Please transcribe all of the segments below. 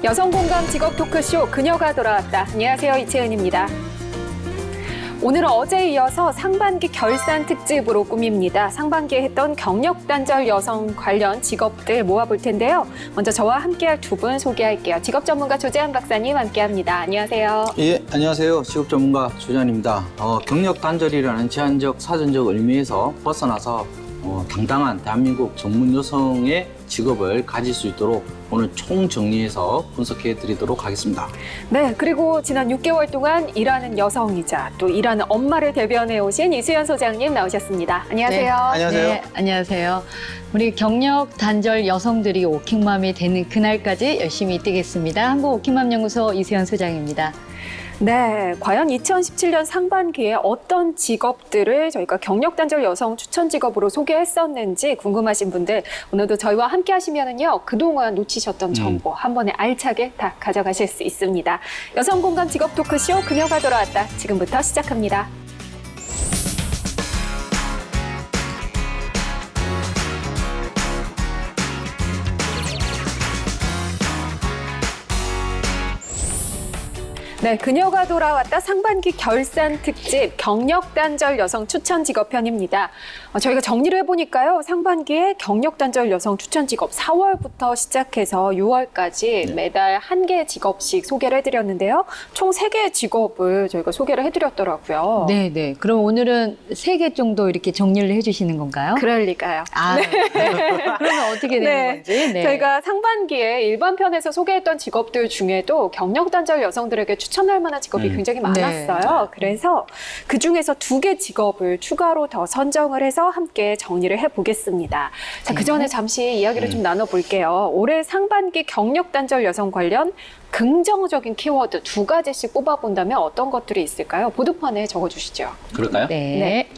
여성 공감 직업 토크쇼 그녀가 돌아왔다. 안녕하세요, 이채은입니다. 오늘은 어제에 이어서 상반기 결산 특집으로 꾸밉니다. 상반기에 했던 경력 단절 여성 관련 직업들 모아볼 텐데요. 먼저 저와 함께할 두 분 소개할게요. 직업 전문가 조재한 박사님 함께합니다. 안녕하세요. 예, 안녕하세요. 직업 전문가 조재한입니다. 경력 단절이라는 제한적 사전적 의미에서 벗어나서 당당한 대한민국 전문 여성의 직업을 가질 수 있도록 오늘 총정리해서 분석해 드리도록 하겠습니다. 네, 그리고 지난 6개월 동안 일하는 여성이자 또 일하는 엄마를 대변해 오신 이수연 소장님 나오셨습니다. 안녕하세요. 네, 안녕하세요. 네, 안녕하세요. 우리 경력 단절 여성들이 워킹맘이 되는 그날까지 열심히 뛰겠습니다. 한국워킹맘연구소 이수연 소장입니다. 네, 과연 2017년 상반기에 어떤 직업들을 저희가 경력 단절 여성 추천 직업으로 소개했었는지 궁금하신 분들 오늘도 저희와 함께 하시면은요, 그동안 놓치셨던 정보 한 번에 알차게 다 가져가실 수 있습니다. 여성 공감 직업 토크쇼 그녀가 돌아왔다. 지금부터 시작합니다. 네, 그녀가 돌아왔다 상반기 결산 특집 경력 단절 여성 추천 직업 편입니다. 저희가 정리를 해보니까요, 상반기에 경력 단절 여성 추천 직업 4월부터 시작해서 6월까지 매달 1개 직업씩 소개를 해드렸는데요. 총 3개의 직업을 저희가 소개를 해드렸더라고요. 네, 네. 그럼 오늘은 3개 정도 이렇게 정리를 해주시는 건가요? 그럴 리가요. 아, 네. 그러면 어떻게 되는 네. 건지? 네. 저희가 상반기에 일반 편에서 소개했던 직업들 중에도 경력 단절 여성들에게 추천할 만한 직업이 굉장히 많았어요. 그래서 그중에서 2개 직업을 추가로 더 선정을 해서 함께 정리를 해보겠습니다. 자, 그 전에 잠시 이야기를 좀 나눠볼게요. 올해 상반기 경력 단절 여성 관련 긍정적인 키워드 2가지씩 뽑아본다면 어떤 것들이 있을까요? 보드판에 적어주시죠. 그럴까요? 네.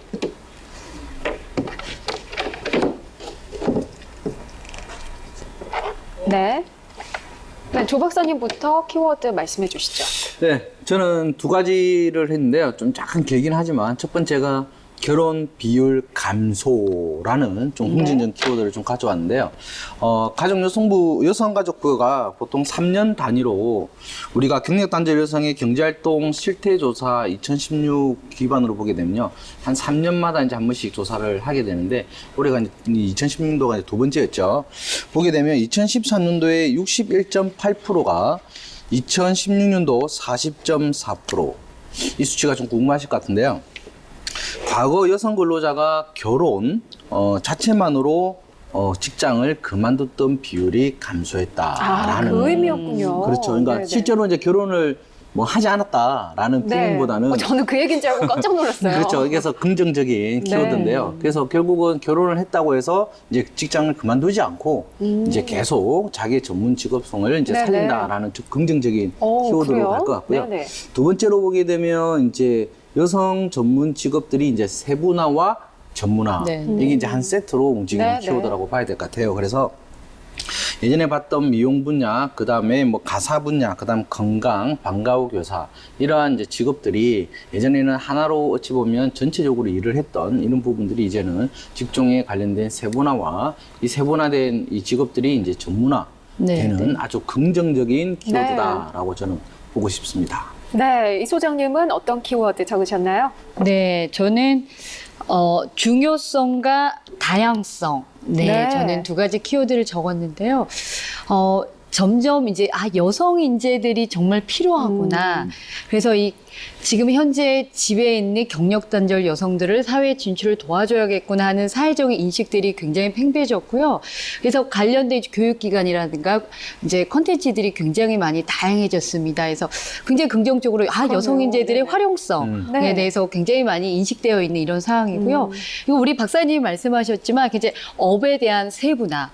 네. 네, 조 박사님부터 키워드 말씀해 주시죠. 네, 저는 2가지를 했는데요. 좀 약간 길긴 하지만 첫 번째가 결혼 비율 감소라는 좀 흥미진진 키워드를 좀 가져왔는데요. 여성가족부가 보통 3년 단위로 우리가 경력 단절 여성의 경제활동 실태조사 2016 기반으로 보게 되면요, 한 3년마다 이제 한 번씩 조사를 하게 되는데, 올해가 2016년도가 두 번째였죠. 보게 되면 2013년도에 61.8%가 2016년도 40.4%. 이 수치가 좀 궁금하실 것 같은데요. 과거 여성 근로자가 결혼 자체만으로 직장을 그만뒀던 비율이 감소했다라는. 그 의미였군요. 그렇죠. 그러니까 네네. 실제로 이제 결혼을 하지 않았다라는 표현보다는. 저는 그 얘기인 줄 알고 깜짝 놀랐어요. 그렇죠. 그래서 긍정적인 키워드인데요. 그래서 결국은 결혼을 했다고 해서 이제 직장을 그만두지 않고 이제 계속 자기의 전문 직업성을 이제 살린다라는 좀 긍정적인 키워드로 갈 것 같고요. 네네. 두 번째로 보게 되면 이제 여성 전문 직업들이 이제 세분화와 전문화, 이게 이제 한 세트로 움직이는 키워드라고 봐야 될 것 같아요. 그래서 예전에 봤던 미용 분야, 그 다음에 가사 분야, 그 다음 건강, 방과후 교사, 이러한 이제 직업들이 예전에는 하나로 어찌 보면 전체적으로 일을 했던 이런 부분들이 이제는 직종에 관련된 세분화와 이 세분화된 이 직업들이 이제 전문화되는 아주 긍정적인 키워드다라고 저는 보고 싶습니다. 네, 이 소장님은 어떤 키워드 적으셨나요? 네, 저는 중요성과 다양성. 네, 저는 2가지 키워드를 적었는데요. 점점 이제 여성 인재들이 정말 필요하구나. 그래서 지금 현재 집에 있는 경력 단절 여성들을 사회 진출을 도와줘야겠구나 하는 사회적인 인식들이 굉장히 팽배해졌고요. 그래서 관련된 교육기관이라든가 이제 컨텐츠들이 굉장히 많이 다양해졌습니다. 그래서 굉장히 긍정적으로 여성 인재들의 활용성에 대해서 굉장히 많이 인식되어 있는 이런 상황이고요. 그리고 우리 박사님이 말씀하셨지만 이제 업에 대한 세분화.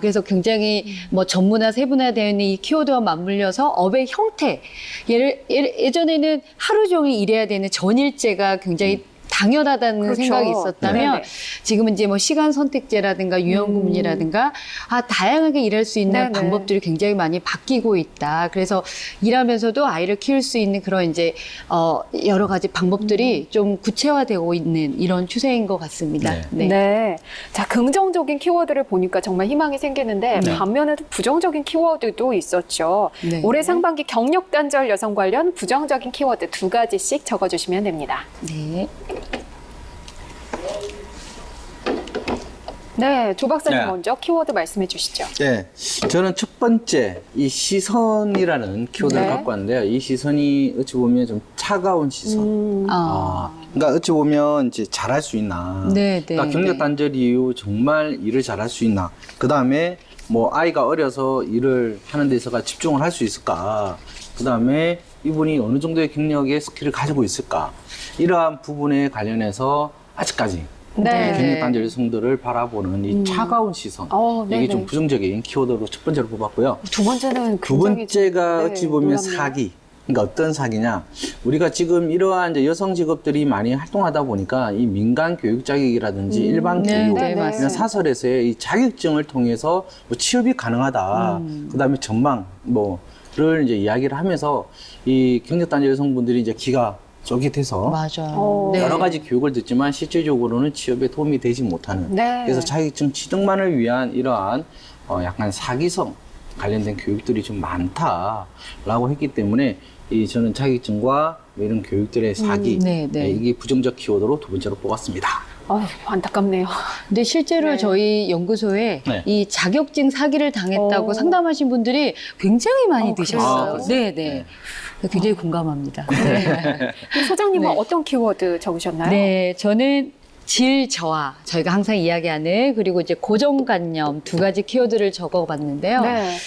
그래서 굉장히 전문화, 세분화되어 있는 이 키워드와 맞물려서 업의 형태. 예전에는 하루 종일 일해야 되는 전일제가 굉장히 당연하다는 그렇죠. 생각이 있었다면 네네. 지금은 이제 뭐 시간 선택제라든가 유연근무제라든가 다양하게 일할 수 있는 네네. 방법들이 굉장히 많이 바뀌고 있다. 그래서 일하면서도 아이를 키울 수 있는 그런 이제 여러 가지 방법들이 좀 구체화되고 있는 이런 추세인 것 같습니다. 네. 네. 자, 긍정적인 키워드를 보니까 정말 희망이 생기는데 네. 반면에 부정적인 키워드도 있었죠. 네. 올해 상반기 경력 단절 여성 관련 부정적인 키워드 2가지씩 적어주시면 됩니다. 네. 네, 조 박사님 네. 먼저 키워드 말씀해 주시죠. 네, 저는 첫 번째 이 시선이라는 키워드를 네. 갖고 왔는데요. 이 시선이 어찌 보면 좀 차가운 시선. 그러니까 어찌 보면 이제 잘할 수 있나. 네, 네, 그러니까 경력 네. 단절 이후 정말 일을 잘할 수 있나. 그 다음에 뭐 아이가 어려서 일을 하는 데 있어서 집중을 할 수 있을까. 그 다음에 이분이 어느 정도의 경력의 스킬을 가지고 있을까. 이러한 부분에 관련해서 아직까지 네. 경력 단절 여성들을 바라보는 이 차가운 시선. 이게 네네. 좀 부정적인 키워드로 첫 번째로 뽑았고요. 두 번째는 두 굉장히 번째가 좀, 어찌 보면 놀랍네요. 사기. 그러니까 어떤 사기냐. 우리가 지금 이러한 이제 여성 직업들이 많이 활동하다 보니까 이 민간 교육 자격이라든지 일반 네, 교육, 네, 이런 맞습니다. 사설에서의 이 자격증을 통해서 뭐 취업이 가능하다. 그다음에 전망 뭐를 이제 이야기를 하면서 이 경력 단절 여성분들이 이제 기가 쫄깃해서 맞아요. 네. 여러 가지 교육을 듣지만 실질적으로는 취업에 도움이 되지 못하는. 네. 그래서 자격증 취득만을 위한 이러한 약간 사기성 관련된 교육들이 좀 많다라고 했기 때문에 저는 자격증과 이런 교육들의 사기 네, 네. 이게 부정적 키워드로 두 번째로 뽑았습니다. 안타깝네요. 근데 실제로 네. 저희 연구소에 네. 이 자격증 사기를 당했다고 어. 상담하신 분들이 굉장히 많이 그래요? 드셨어요. 아, 네, 네. 굉장히 공감합니다. 네. 그럼 소장님은 네. 어떤 키워드 적으셨나요? 네, 저는 질 저하, 저희가 항상 이야기하는 그리고 이제 고정관념 2가지 키워드를 적어봤는데요. 네.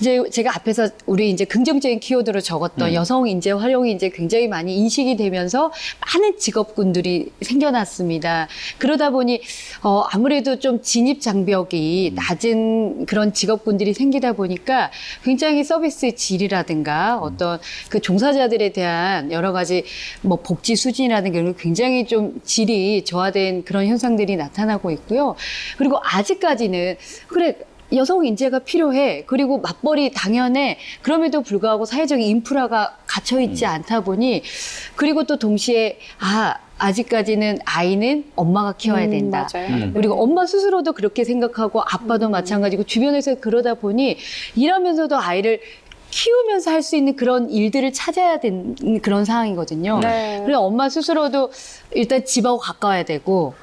이제 제가 앞에서 우리 이제 긍정적인 키워드로 적었던 여성 인재 활용이 이제 굉장히 많이 인식이 되면서 많은 직업군들이 생겨났습니다. 그러다 보니 아무래도 좀 진입 장벽이 낮은 그런 직업군들이 생기다 보니까 굉장히 서비스의 질이라든가 어떤 그 종사자들에 대한 여러 가지 뭐 복지 수준이라든가 이런 게 굉장히 좀 질이 저하된 그런 현상들이 나타나고 있고요. 그리고 아직까지는 그래 여성 인재가 필요해. 그리고 맞벌이 당연해. 그럼에도 불구하고 사회적인 인프라가 갇혀 있지 않다 보니 그리고 또 동시에 아직까지는 아이는 엄마가 키워야 된다. 맞아요. 그리고 엄마 스스로도 그렇게 생각하고 아빠도 마찬가지고 주변에서 그러다 보니 일하면서도 아이를 키우면서 할 수 있는 그런 일들을 찾아야 되는 그런 상황이거든요. 네. 그래서 엄마 스스로도 일단 집하고 가까워야 되고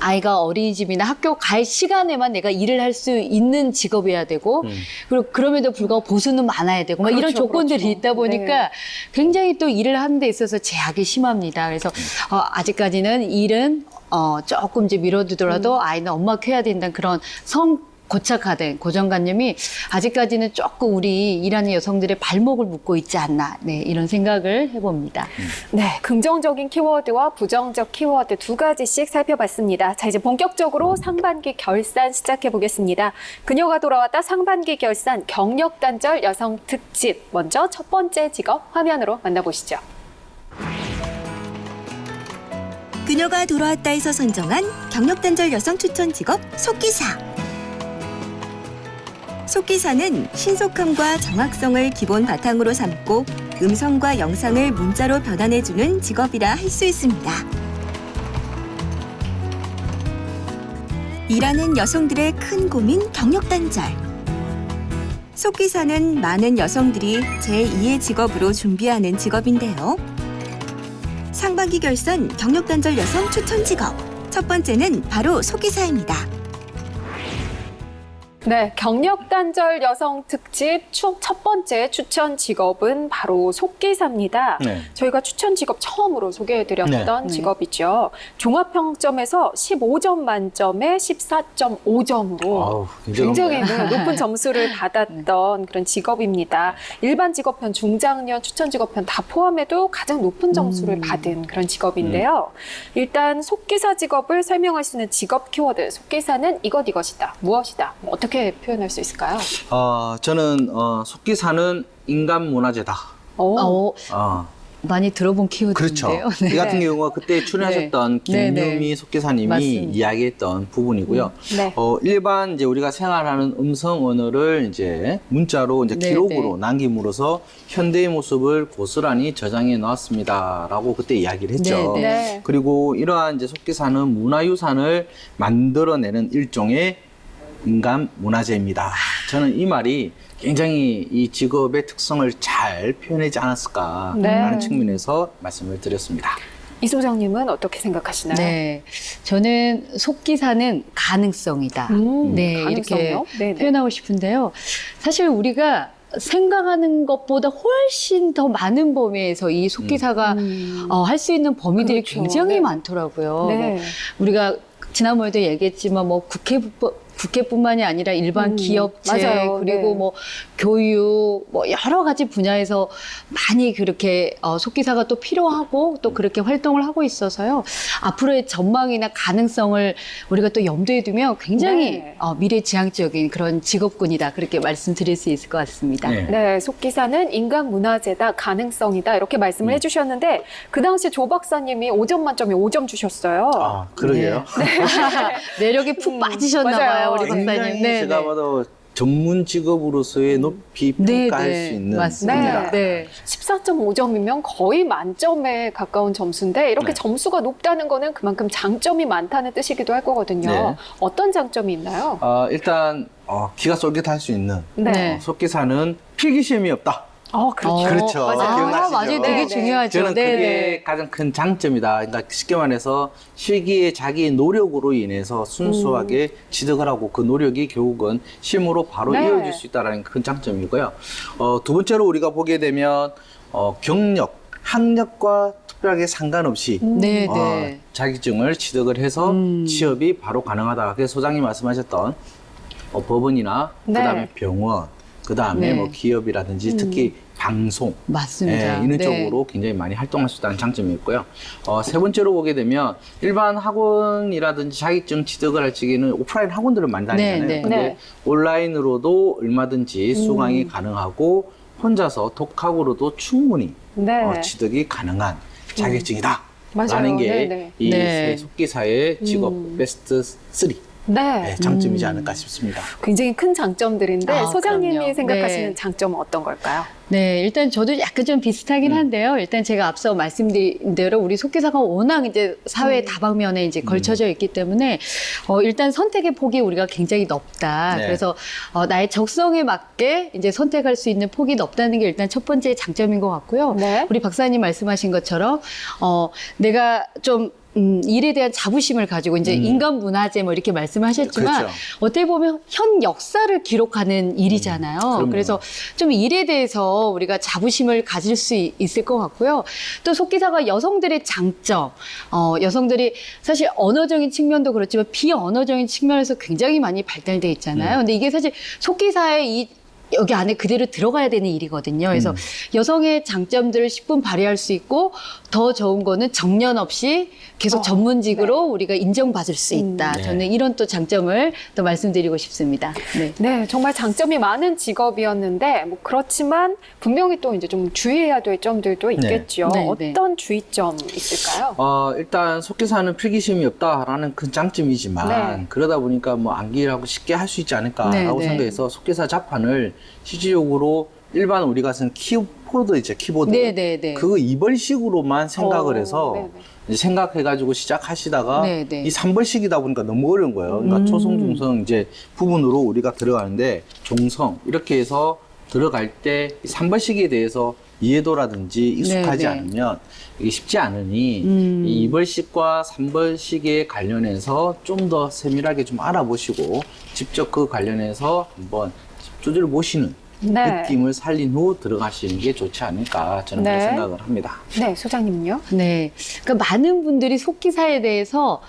아이가 어린이집이나 학교 갈 시간에만 내가 일을 할 수 있는 직업이어야 되고 그리고 그럼에도 불구하고 보수는 많아야 되고 막 이런 그렇죠, 조건들이 그렇죠. 있다 보니까 네. 굉장히 또 일을 하는 데 있어서 제약이 심합니다. 그래서 아직까지는 일은 조금 이제 미뤄두더라도 아이는 엄마가 커야 된다는 그런 고착화된 고정관념이 아직까지는 조금 우리 일하는 여성들의 발목을 묶고 있지 않나 이런 생각을 해봅니다. 네, 긍정적인 키워드와 부정적 키워드 2가지씩 살펴봤습니다. 자, 이제 본격적으로 상반기 결산 시작해 보겠습니다. 그녀가 돌아왔다 상반기 결산 경력 단절 여성 특집. 먼저 첫 번째 직업 화면으로 만나보시죠. 그녀가 돌아왔다에서 선정한 경력 단절 여성 추천 직업 속기사. 속기사는 신속함과 정확성을 기본 바탕으로 삼고 음성과 영상을 문자로 변환해주는 직업이라 할 수 있습니다. 일하는 여성들의 큰 고민 경력 단절. 속기사는 많은 여성들이 제2의 직업으로 준비하는 직업인데요. 상반기 결산 경력 단절 여성 추천 직업. 첫 번째는 바로 속기사입니다. 네, 경력 단절 여성 특집 첫 번째 추천 직업은 바로 속기사입니다. 네. 저희가 추천 직업 처음으로 소개해드렸던 네. 직업이죠. 종합평점에서 15점 만점에 14.5점으로 굉장히 높은 점수를 받았던 그런 직업입니다. 일반 직업편, 중장년, 추천 직업편 다 포함해도 가장 높은 점수를 받은 그런 직업인데요. 일단 속기사 직업을 설명할 수 있는 직업 키워드, 속기사는 이것이다, 무엇이다, 어떻게 표현할 수 있을까요? 저는 속기사는 인간 문화재다. 오. 많이 들어본 키워드인데요. 그렇죠. 이 같은 경우가 그때 출연하셨던 네. 김유미 속기사님이 맞습니다. 이야기했던 부분이고요. 네. 일반 이제 우리가 생활하는 음성 언어를 이제 문자로 이제 네, 기록으로 네. 남김으로써 현대의 모습을 고스란히 저장해 놓았습니다라고 그때 이야기를 했죠. 네, 네. 그리고 이러한 이제 속기사는 문화유산을 만들어내는 일종의 인간 문화재입니다. 저는 이 말이 굉장히 이 직업의 특성을 잘 표현하지 않았을까라는 네. 측면에서 말씀을 드렸습니다. 이 소장님은 어떻게 생각하시나요? 네. 저는 속기사는 가능성이다. 네, 가능성요? 이렇게 네네. 표현하고 싶은데요. 사실 우리가 생각하는 것보다 훨씬 더 많은 범위에서 이 속기사가 할 수 있는 범위들이 그렇죠. 굉장히 네. 많더라고요. 네. 뭐 우리가 지난번에도 얘기했지만 뭐 국회뿐만이 아니라 일반 기업체 맞아요. 그리고 네. 뭐 교육 뭐 여러 가지 분야에서 많이 그렇게 속기사가 또 필요하고 또 그렇게 활동을 하고 있어서요. 앞으로의 전망이나 가능성을 우리가 또 염두에 두면 굉장히 네. 미래지향적인 그런 직업군이다. 그렇게 말씀드릴 수 있을 것 같습니다. 네. 네, 속기사는 인간 문화재다, 가능성이다 이렇게 말씀을 해주셨는데 그 당시 조 박사님이 5점 만점에 5점 주셨어요. 아, 그러게요. 매력에 푹 빠지셨나 맞아요. 봐요, 우리 굉장히 박사님. 네, 제가 네. 봐도 전문 직업으로서의 높이 네, 평가할 네. 수 있는 맞습니다. 네. 14.5점이면 거의 만점에 가까운 점수인데 이렇게 네. 점수가 높다는 거는 그만큼 장점이 많다는 뜻이기도 할 거거든요. 네. 어떤 장점이 있나요? 일단 기가 쏠깃할 수 있는 네. 속기사는 필기시험이 없다. 그렇죠. 그렇죠. 맞아요. 기억나시죠? 맞아요. 되게 네, 네. 중요하죠. 저는 네, 그게 네. 가장 큰 장점이다. 그러니까 쉽게 말해서 실기에 자기의 노력으로 인해서 순수하게 취득을 하고 그 노력이 결국은 실무로 바로 네. 이어질 수 있다는 큰 장점이고요. 두 번째로 우리가 보게 되면 경력, 학력과 특별하게 상관없이 네, 네. 자격증을 취득을 해서 취업이 바로 가능하다. 그래서 소장님 말씀하셨던 법원이나 네. 그다음에 병원, 그다음에 네. 뭐 기업이라든지 특히 방송 맞습니다. 이런 네. 쪽으로 굉장히 많이 활동할 수 있다는 장점이 있고요. 세 번째로 보게 되면 일반 학원이라든지 자격증 취득을 할 적에는 오프라인 학원들을 많이 다니잖아요. 네, 네. 근데 네. 온라인으로도 얼마든지 수강이 가능하고 혼자서 독학으로도 충분히 네. 취득이 가능한 자격증이다. 맞아요. 라는 게 네, 이 네. 속기사의 직업 베스트 3 네. 장점이지 않을까 싶습니다. 굉장히 큰 장점들인데 아, 소장님이 그럼요. 생각하시는 네. 장점은 어떤 걸까요? 네, 일단 저도 약간 좀 비슷하긴 한데요. 일단 제가 앞서 말씀드린 대로 우리 속기사가 워낙 이제 사회 다방면에 이제 걸쳐져 있기 때문에 일단 선택의 폭이 우리가 굉장히 넓다. 네. 그래서 나의 적성에 맞게 이제 선택할 수 있는 폭이 넓다는 게 일단 첫 번째 장점인 것 같고요. 네. 우리 박사님 말씀하신 것처럼 내가 좀 일에 대한 자부심을 가지고 이제 인간 문화재 뭐 이렇게 말씀하셨지만 그렇죠. 어떻게 보면 현 역사를 기록하는 일이잖아요. 그럼요. 그래서 좀 일에 대해서 우리가 자부심을 가질 수 있을 것 같고요. 또 속기사가 여성들의 장점, 여성들이 사실 언어적인 측면도 그렇지만 비언어적인 측면에서 굉장히 많이 발달돼 있잖아요. 근데 이게 사실 속기사의 여기 안에 그대로 들어가야 되는 일이거든요. 그래서 여성의 장점들을 10분 발휘할 수 있고 더 좋은 거는 정년 없이 계속 전문직으로 우리가 인정받을 수 있다. 네. 저는 이런 또 장점을 또 말씀드리고 싶습니다. 네. 네, 정말 장점이 많은 직업이었는데 뭐 그렇지만 분명히 또 이제 좀 주의해야 될 점들도 있겠죠. 네, 네. 어떤 주의점 있을까요? 일단 속기사는 필기시험이 없다라는 큰 장점이지만 네. 그러다 보니까 뭐 암기라고 쉽게 할 수 있지 않을까라고 네, 네. 생각해서 속기사 자판을 실질적으로 일반 우리가 쓰는 키보드 있죠, 키보드. 네, 네, 네. 그거 2번씩으로만 생각을 해서 네, 네. 이제 생각해가지고 시작하시다가 네, 네. 이 3번씩이다 보니까 너무 어려운 거예요. 그러니까 초성, 중성 이제 부분으로 우리가 들어가는데 종성 이렇게 해서 들어갈 때 3번씩에 대해서 이해도라든지 익숙하지 네, 네. 않으면 이게 쉽지 않으니 이 2번씩과 3번씩에 관련해서 좀 더 세밀하게 좀 알아보시고 직접 그 관련해서 한번 두드려 보시는 네. 느낌을 살린 후 들어가시는 게 좋지 않을까 저는 네. 그렇게 생각을 합니다. 네, 소장님은요? 네. 그러니까 많은 분들이 속기사에 대해서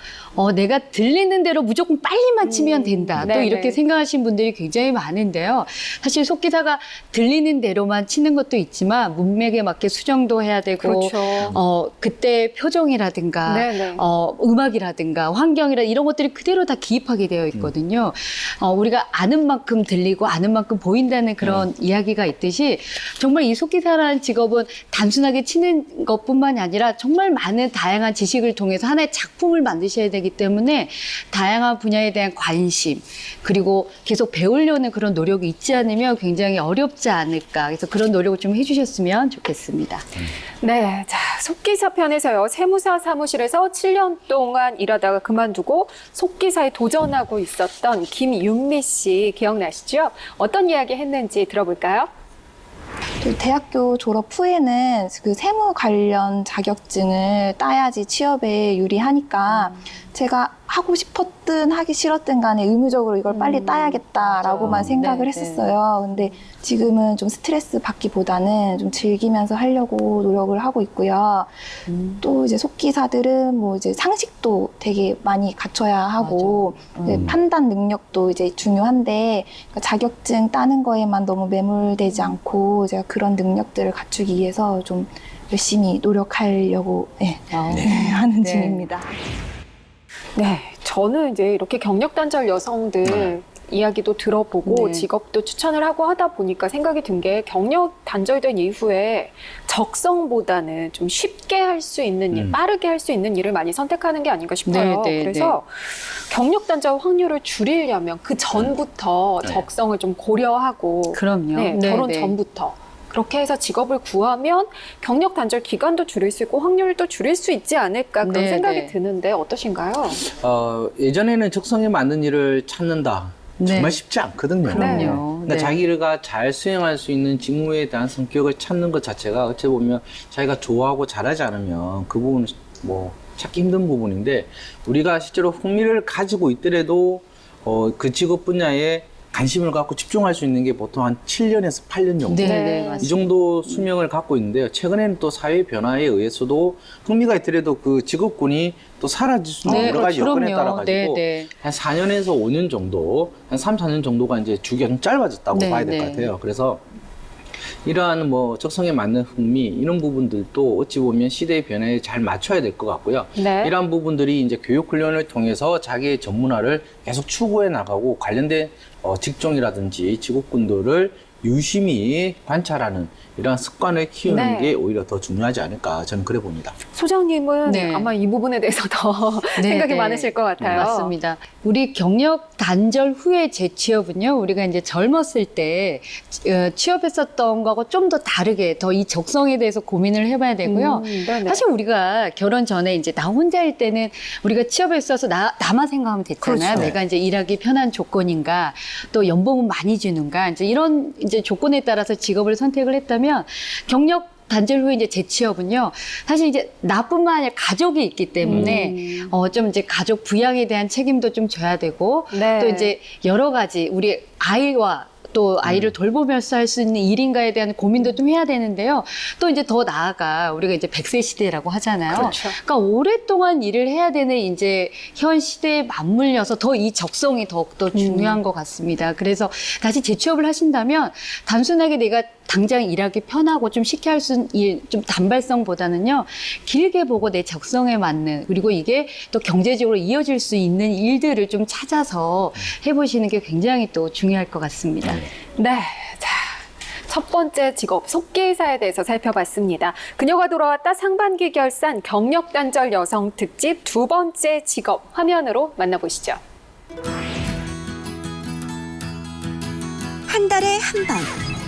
내가 들리는 대로 무조건 빨리만 치면 된다. 또 네네. 이렇게 생각하시는 분들이 굉장히 많은데요. 사실 속기사가 들리는 대로만 치는 것도 있지만 문맥에 맞게 수정도 해야 되고 그렇죠. 그때 표정이라든가 네네. 음악이라든가 환경이라 이런 것들이 그대로 다 기입하게 되어 있거든요. 우리가 아는 만큼 들리고 아는 만큼 보인다는 그런 그런 이야기가 있듯이 정말 이 속기사라는 직업은 단순하게 치는 것뿐만이 아니라 정말 많은 다양한 지식을 통해서 하나의 작품을 만드셔야 되기 때문에 다양한 분야에 대한 관심 그리고 계속 배우려는 그런 노력이 있지 않으면 굉장히 어렵지 않을까. 그래서 그런 노력을 좀 해주셨으면 좋겠습니다. 네, 자, 속기사 편에서요. 세무사 사무실에서 7년 동안 일하다가 그만두고 속기사에 도전하고 있었던 김윤미 씨 기억나시죠? 어떤 이야기 했는지 들어볼까요? 대학교 졸업 후에는 그 세무 관련 자격증을 따야지 취업에 유리하니까 제가 하고 싶었든 하기 싫었든 간에 의무적으로 이걸 빨리 따야겠다라고만 맞아. 생각을 네, 했었어요. 근데 지금은 좀 스트레스 받기보다는 좀 즐기면서 하려고 노력을 하고 있고요. 또 이제 속기사들은 뭐 이제 상식도 되게 많이 갖춰야 하고 이제 판단 능력도 이제 중요한데 그러니까 자격증 따는 거에만 너무 매몰되지 않고 제가 그런 능력들을 갖추기 위해서 좀 열심히 노력하려고 하는 네. 중입니다. 네, 저는 이제 이렇게 경력 단절 여성들 이야기도 들어보고 네. 직업도 추천을 하고 하다 보니까 생각이 든 게 경력 단절된 이후에 적성보다는 좀 쉽게 할 수 있는 일, 빠르게 할 수 있는 일을 많이 선택하는 게 아닌가 싶어요. 네, 네, 그래서 경력 단절 확률을 줄이려면 그 전부터 네. 적성을 좀 고려하고 그럼요. 네, 네, 결혼 네. 전부터 그렇게 해서 직업을 구하면 경력 단절 기간도 줄일 수 있고 확률도 줄일 수 있지 않을까 그런 네, 생각이 네. 드는데 어떠신가요? 예전에는 적성에 맞는 일을 찾는다. 네. 정말 쉽지 않거든요. 그럼요. 그러니까 네. 자기가 잘 수행할 수 있는 직무에 대한 성격을 찾는 것 자체가 어찌 보면 자기가 좋아하고 잘하지 않으면 그 부분은 뭐 찾기 힘든 부분인데 우리가 실제로 흥미를 가지고 있더라도 그 직업 분야에 관심을 갖고 집중할 수 있는 게 보통 한 7년에서 8년 정도. 네, 네. 네, 이 맞습니다. 정도 수명을 갖고 있는데요. 최근에는 또 사회 변화에 의해서도 흥미가 있더라도 그 직업군이 또 사라질 수 있는 여러 가지 여건에 따라 가지고 네, 네. 한 4년에서 5년 정도, 한 3, 4년 정도가 이제 주기가 좀 짧아졌다고 네, 봐야 될 것 네. 같아요. 그래서 이러한 뭐 적성에 맞는 흥미 이런 부분들도 어찌 보면 시대의 변화에 잘 맞춰야 될 것 같고요. 네. 이러한 부분들이 이제 교육 훈련을 통해서 자기의 전문화를 계속 추구해 나가고 관련된 직종이라든지 직업군들을 유심히 관찰하는 이러한 습관을 키우는 네. 게 오히려 더 중요하지 않을까 저는 그래 봅니다. 소장님은 네. 아마 이 부분에 대해서 더 네, 생각이 네. 많으실 것 같아요. 맞습니다. 우리 경력 단절 후의 재취업은요, 우리가 이제 젊었을 때 취업했었던 거하고 좀 더 다르게 더 이 적성에 대해서 고민을 해봐야 되고요. 네네. 사실 우리가 결혼 전에 이제 나 혼자일 때는 우리가 취업에 있어서 나만 생각하면 됐잖아요. 그렇죠. 내가 이제 일하기 편한 조건인가, 또 연봉은 많이 주는가, 이제 이런 이제 조건에 따라서 직업을 선택을 했다면 경력 단절 후에 이제 재취업은요, 사실 이제 나뿐만 아니라 가족이 있기 때문에 좀 이제 가족 부양에 대한 책임도 좀 져야 되고 네. 또 이제 여러 가지 우리 아이와 또 아이를 돌보면서 할 수 있는 일인가에 대한 고민도 좀 해야 되는데요. 또 이제 더 나아가 우리가 이제 100세 시대라고 하잖아요. 그렇죠. 그러니까 오랫동안 일을 해야 되는 이제 현 시대에 맞물려서 더 이 적성이 더욱더 중요한 것 같습니다. 그래서 다시 재취업을 하신다면 단순하게 내가 당장 일하기 편하고 좀 쉽게 할 수 있는 일, 좀 단발성보다는요, 길게 보고 내 적성에 맞는, 그리고 이게 또 경제적으로 이어질 수 있는 일들을 좀 찾아서 해보시는 게 굉장히 또 중요할 것 같습니다. 네. 자, 첫 번째 직업 속기사에 대해서 살펴봤습니다. 그녀가 돌아왔다 상반기 결산 경력 단절 여성 특집 두 번째 직업 화면으로 만나보시죠. 한 달에 한 번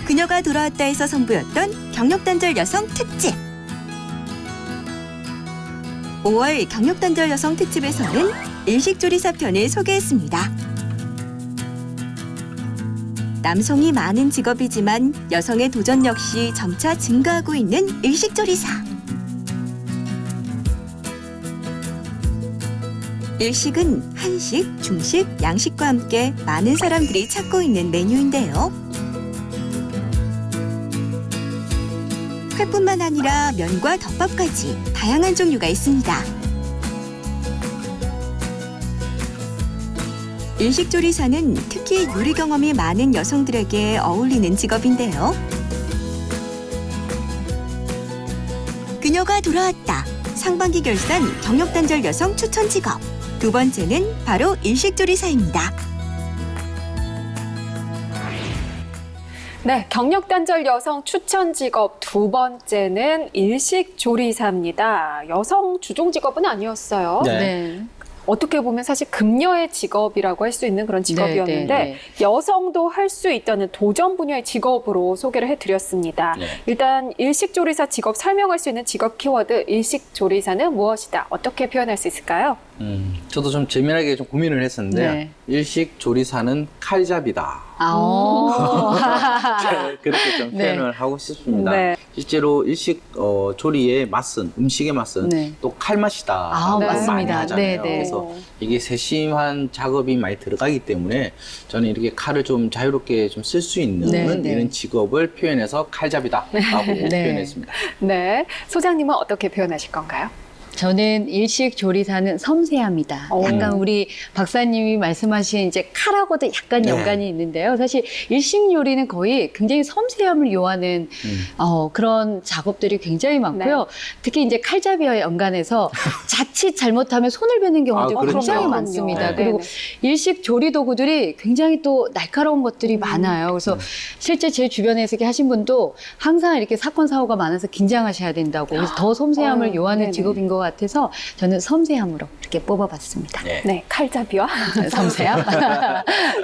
그녀가 돌아왔다에서 선보였던 경력단절 여성 특집. 5월 경력단절 여성 특집에서는 일식조리사 편을 소개했습니다. 남성이 많은 직업이지만 여성의 도전 역시 점차 증가하고 있는 일식조리사. 일식은 한식, 중식, 양식과 함께 많은 사람들이 찾고 있는 메뉴인데요. 회뿐만 아니라 면과 덮밥까지 다양한 종류가 있습니다. 일식조리사는 특히 요리 경험이 많은 여성들에게 어울리는 직업인데요. 그녀가 돌아왔다. 상반기 결산 경력단절 여성 추천 직업. 두 번째는 바로 일식조리사입니다. 네, 경력단절 여성 추천 직업 두 번째는 일식조리사입니다. 여성 주종 직업은 아니었어요. 네. 어떻게 보면 사실 금녀의 직업이라고 할 수 있는 그런 직업이었는데 네. 여성도 할 수 있다는 도전 분야의 직업으로 소개를 해드렸습니다. 네. 일단 일식조리사 직업 설명할 수 있는 직업 키워드 일식조리사는 무엇이다? 어떻게 표현할 수 있을까요? 저도 좀 재미나게 좀 고민을 했었는데 네. 일식조리사는 칼잡이다. 그렇게 좀 네. 표현을 하고 싶습니다. 네. 실제로 일식 조리의 맛은, 음식의 맛은 네. 또 칼맛이다. 아, 네. 맞습니다. 많이 하잖아요. 네, 네. 그래서 이게 세심한 작업이 많이 들어가기 때문에 저는 이렇게 칼을 좀 자유롭게 좀 쓸 수 있는 네, 네. 이런 직업을 표현해서 칼잡이다라고 표현했습니다. 네, 소장님은 어떻게 표현하실 건가요? 저는 일식조리사는 섬세합니다. 오. 약간 우리 박사님이 말씀하신 이제 칼하고도 약간 네. 연관이 있는데요. 사실 일식 요리는 거의 굉장히 섬세함을 요하는 그런 작업들이 굉장히 많고요. 네. 특히 이제 칼잡이와 연관해서 자칫 잘못하면 손을 베는 경우도 그렇죠. 굉장히 그럼요. 많습니다. 네. 그리고 일식 조리 도구들이 굉장히 또 날카로운 것들이 많아요. 그래서 실제 제 주변에서 이렇게 하신 분도 항상 이렇게 사건 사고가 많아서 긴장하셔야 된다고. 그래서 더 섬세함을 요하는 네네. 직업인 것 같아서 저는 섬세함으로 이렇게 뽑아봤습니다. 네. 네, 칼잡이와 섬세함.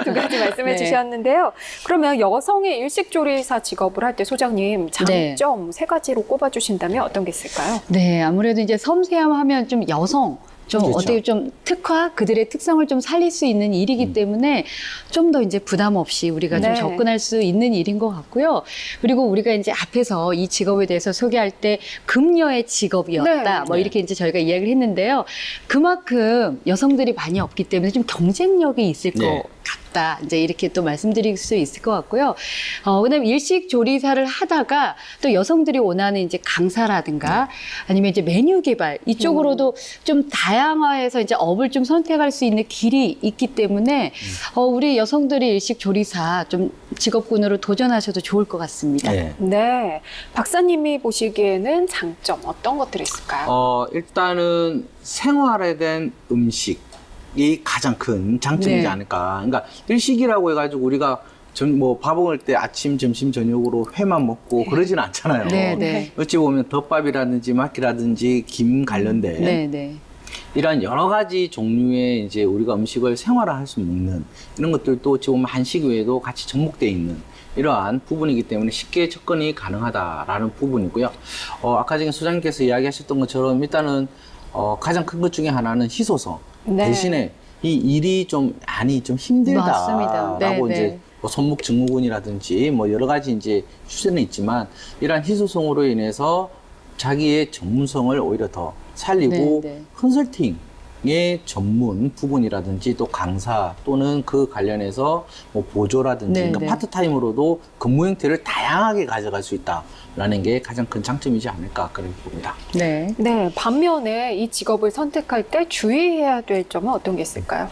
두 가지 말씀해 네. 주셨는데요. 그러면 여성의 일식조리사 직업을 할 때 소장님 장점 세 가지로 꼽아주신다면 어떤 게 있을까요? 네, 아무래도 이제 섬세함 하면 좀 여성, 좀 그렇죠. 어떻게 좀 특화, 그들의 특성을 좀 살릴 수 있는 일이기 때문에 좀 더 이제 부담 없이 우리가 좀 네. 접근할 수 있는 일인 것 같고요. 그리고 우리가 이제 앞에서 이 직업에 대해서 소개할 때 금녀의 직업이었다. 네. 뭐 이렇게 이제 저희가 이야기를 했는데요. 그만큼 여성들이 많이 없기 때문에 좀 경쟁력이 있을 네. 것 같다. 이제 이렇게 또 말씀드릴 수 있을 것 같고요. 그다음에 일식 조리사를 하다가 또 여성들이 원하는 이제 강사라든가 아니면 이제 메뉴 개발 이쪽으로도 좀 다양화해서 이제 업을 좀 선택할 수 있는 길이 있기 때문에 우리 여성들이 일식 조리사 좀 직업군으로 도전하셔도 좋을 것 같습니다. 네. 네, 박사님이 보시기에는 장점 어떤 것들이 있을까요? 일단은 생활에 대한 음식이 가장 큰 장점이지 네. 않을까. 그러니까 일식이라고 해가지고 우리가 뭐 밥 먹을 때 아침, 점심, 저녁으로 회만 먹고 그러지는 않잖아요. 네, 네. 어찌 보면 덮밥이라든지 마키라든지 김 관련된 네, 네. 이런 여러 가지 종류의 이제 우리가 음식을 생활화할 수 먹는 이런 것들도 지금 한식 외에도 같이 접목되어 있는 이러한 부분이기 때문에 쉽게 접근이 가능하다라는 부분이고요. 아까 전에 소장님께서 이야기하셨던 것처럼 일단은 가장 큰 것 중에 하나는 희소성. 네. 대신에 이 일이 좀 맞습니다. 네, 힘들다라고 네. 이제 뭐 손목 증후군이라든지 뭐 여러 가지 이제 추세는 있지만 이러한 희소성으로 인해서 자기의 전문성을 오히려 더 살리고 네, 네. 컨설팅의 전문 부분이라든지 또 강사 또는 그 관련해서 뭐 보조라든지 네, 그러니까 네. 파트타임으로도 근무 형태를 다양하게 가져갈 수 있다라는 게 가장 큰 장점이지 않을까 그렇게 봅니다. 네. 네, 반면에 이 직업을 선택할 때 주의해야 될 점은 어떤 게 있을까요?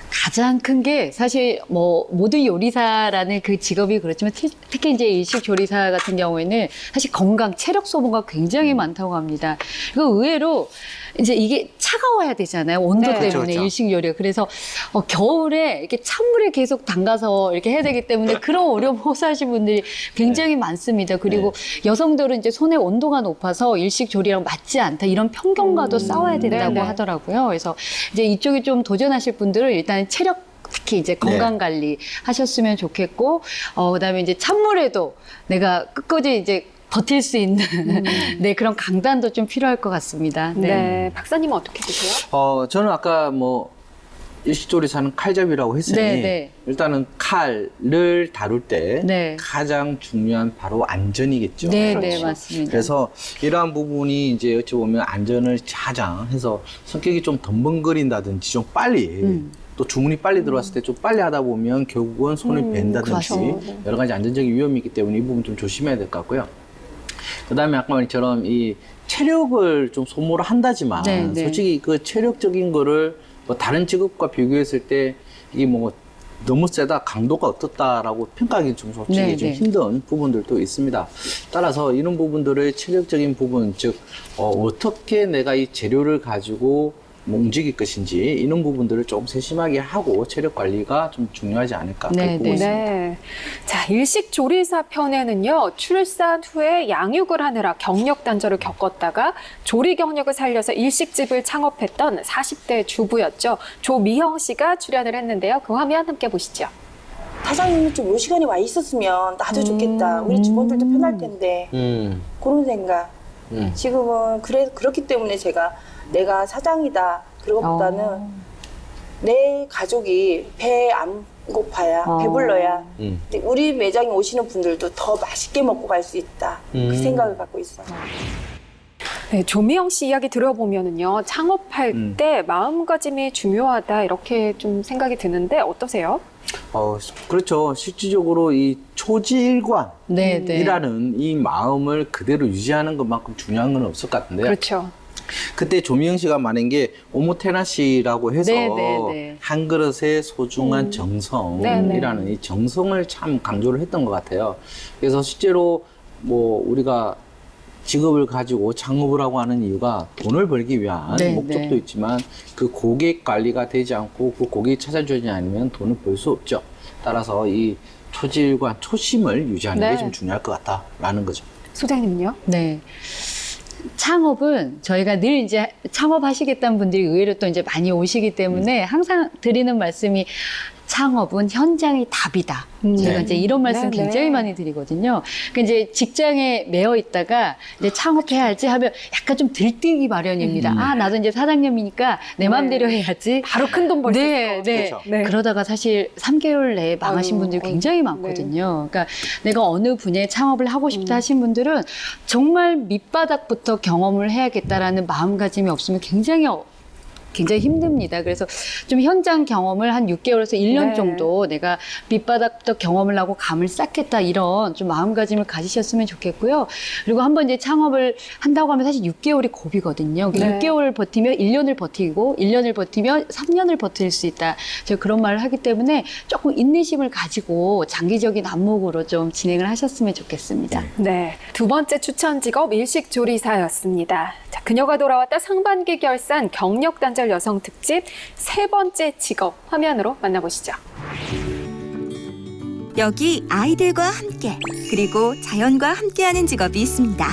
가장 큰 게 사실 뭐 모든 요리사라는 그 직업이 그렇지만 특히 이제 일식 조리사 같은 경우에는 사실 건강, 체력 소모가 굉장히 많다고 합니다. 그 의외로 이제 이게 차가워야 되잖아요. 온도 네. 때문에 그렇죠, 그렇죠. 일식 요리가. 그래서 겨울에 이렇게 찬물에 계속 담가서 이렇게 해야 되기 때문에 그런 어려움 호소하시는 분들이 굉장히 많습니다. 그리고 여성들은 이제 손의 온도가 높아서 일식 조리랑 맞지 않다 이런 편견과도 싸워야 된다고 네네. 하더라고요. 그래서 이제 이쪽에 좀 도전하실 분들은 일단 체력 특히 이제 건강 관리 하셨으면 좋겠고, 그다음에 이제 찬물에도 내가 끝까지 이제 버틸 수 있는 네, 그런 강단도 좀 필요할 것 같습니다. 네, 박사님은 어떻게 보세요? 저는 아까 뭐 일식조리사는 칼잡이라고 했으니 네, 네. 일단은 칼을 다룰 때 네. 가장 중요한 바로 안전이겠죠. 네, 그렇죠. 네, 맞습니다. 그래서 이러한 부분이 이제 어찌 보면 안전을 가장해서 성격이 좀 덤벙거린다든지 좀 빨리 또 주문이 빨리 들어왔을 때 좀 빨리 하다 보면 결국은 손을 벤다든지 그렇죠. 여러 가지 안전적인 위험이 있기 때문에 이 부분 좀 조심해야 될 것 같고요. 그다음에 아까 말처럼 이 체력을 좀 소모를 한다지만 네, 네. 솔직히 그 체력적인 거를 뭐 다른 직업과 비교했을 때 이게 뭐 너무 세다, 강도가 어떻다라고 평가하기 좀 솔직히 네, 좀 네. 힘든 부분들도 있습니다. 따라서 이런 부분들의 체력적인 부분, 즉 어떻게 내가 이 재료를 가지고 뭐 움직일 것인지 이런 부분들을 좀 세심하게 하고 체력 관리가 좀 중요하지 않을까 네, 그렇게 보고 네. 있습니다. 네. 자, 일식조리사 편에는요, 출산 후에 양육을 하느라 경력 단절을 겪었다가 조리 경력을 살려서 일식집을 창업했던 40대 주부였죠. 조미형 씨가 출연을 했는데요. 그 화면 함께 보시죠. 사장님이 좀 요 시간에 와 있었으면 나도 좋겠다. 우리 직원들도 편할 텐데. 그런 생각. 지금은 그렇기 때문에 제가 내가 사장이다. 그것보다는 내 가족이 배 안 고파야, 배불러야. 근데 우리 매장에 오시는 분들도 더 맛있게 먹고 갈 수 있다. 그 생각을 갖고 있어요. 네, 조미영 씨 이야기 들어보면은요, 창업할 때 마음가짐이 중요하다 이렇게 좀 생각이 드는데 어떠세요? 그렇죠. 실질적으로 이 초지일관이라는 네, 네. 이 마음을 그대로 유지하는 것만큼 중요한 건 없을 것 같은데요. 그렇죠. 그때 조미영 씨가 말한 게 오모테나시라고 해서 네, 네, 네. 한 그릇의 소중한 정성이라는 네, 이 정성을 참 강조를 했던 것 같아요. 그래서 실제로 뭐 우리가 직업을 가지고 창업을 하고 하는 이유가 돈을 벌기 위한 네, 목적도 네. 있지만 그 고객 관리가 되지 않고 그 고객이 찾아주지 않으면 돈을 벌 수 없죠. 따라서 이 초질과 초심을 유지하는 네. 게 좀 중요할 것 같다라는 거죠. 소장님은요? 네. 창업은 저희가 늘 이제 창업하시겠다는 분들이 의외로 또 이제 많이 오시기 때문에 항상 드리는 말씀이 창업은 현장이 답이다. 제가 네. 이제 이런 말씀 네, 굉장히 네. 많이 드리거든요. 그러니까 이제 직장에 매여 있다가 이제 창업해야지 하면 약간 좀 들뜨기 마련입니다. 아, 나도 이제 사장님이니까 내 마음대로 해야지. 바로 큰 돈 벌 수 네, 있을 것 네. 그렇죠. 네. 그러다가 사실 3개월 내에 망하신 아유, 분들이 아유, 굉장히 네. 많거든요. 그러니까 내가 어느 분야에 창업을 하고 싶다 하신 분들은 정말 밑바닥부터 경험을 해야겠다라는 마음가짐이 없으면 굉장히 힘듭니다. 그래서 좀 현장 경험을 한 6개월에서 1년 네. 정도 내가 밑바닥부터 경험을 하고 감을 쌓겠다 이런 좀 마음가짐을 가지셨으면 좋겠고요. 그리고 한번 이제 창업을 한다고 하면 사실 6개월이 고비거든요. 네. 6개월을 버티면 1년을 버티고 1년을 버티면 3년을 버틸 수 있다. 제가 그런 말을 하기 때문에 조금 인내심을 가지고 장기적인 안목으로 좀 진행을 하셨으면 좋겠습니다. 네. 두 번째 추천 직업 일식조리사였습니다. 자, 그녀가 돌아왔다 상반기 결산 경력 단절 여성 특집 세 번째 직업 화면으로 만나보시죠. 여기 아이들과 함께 그리고 자연과 함께하는 직업이 있습니다.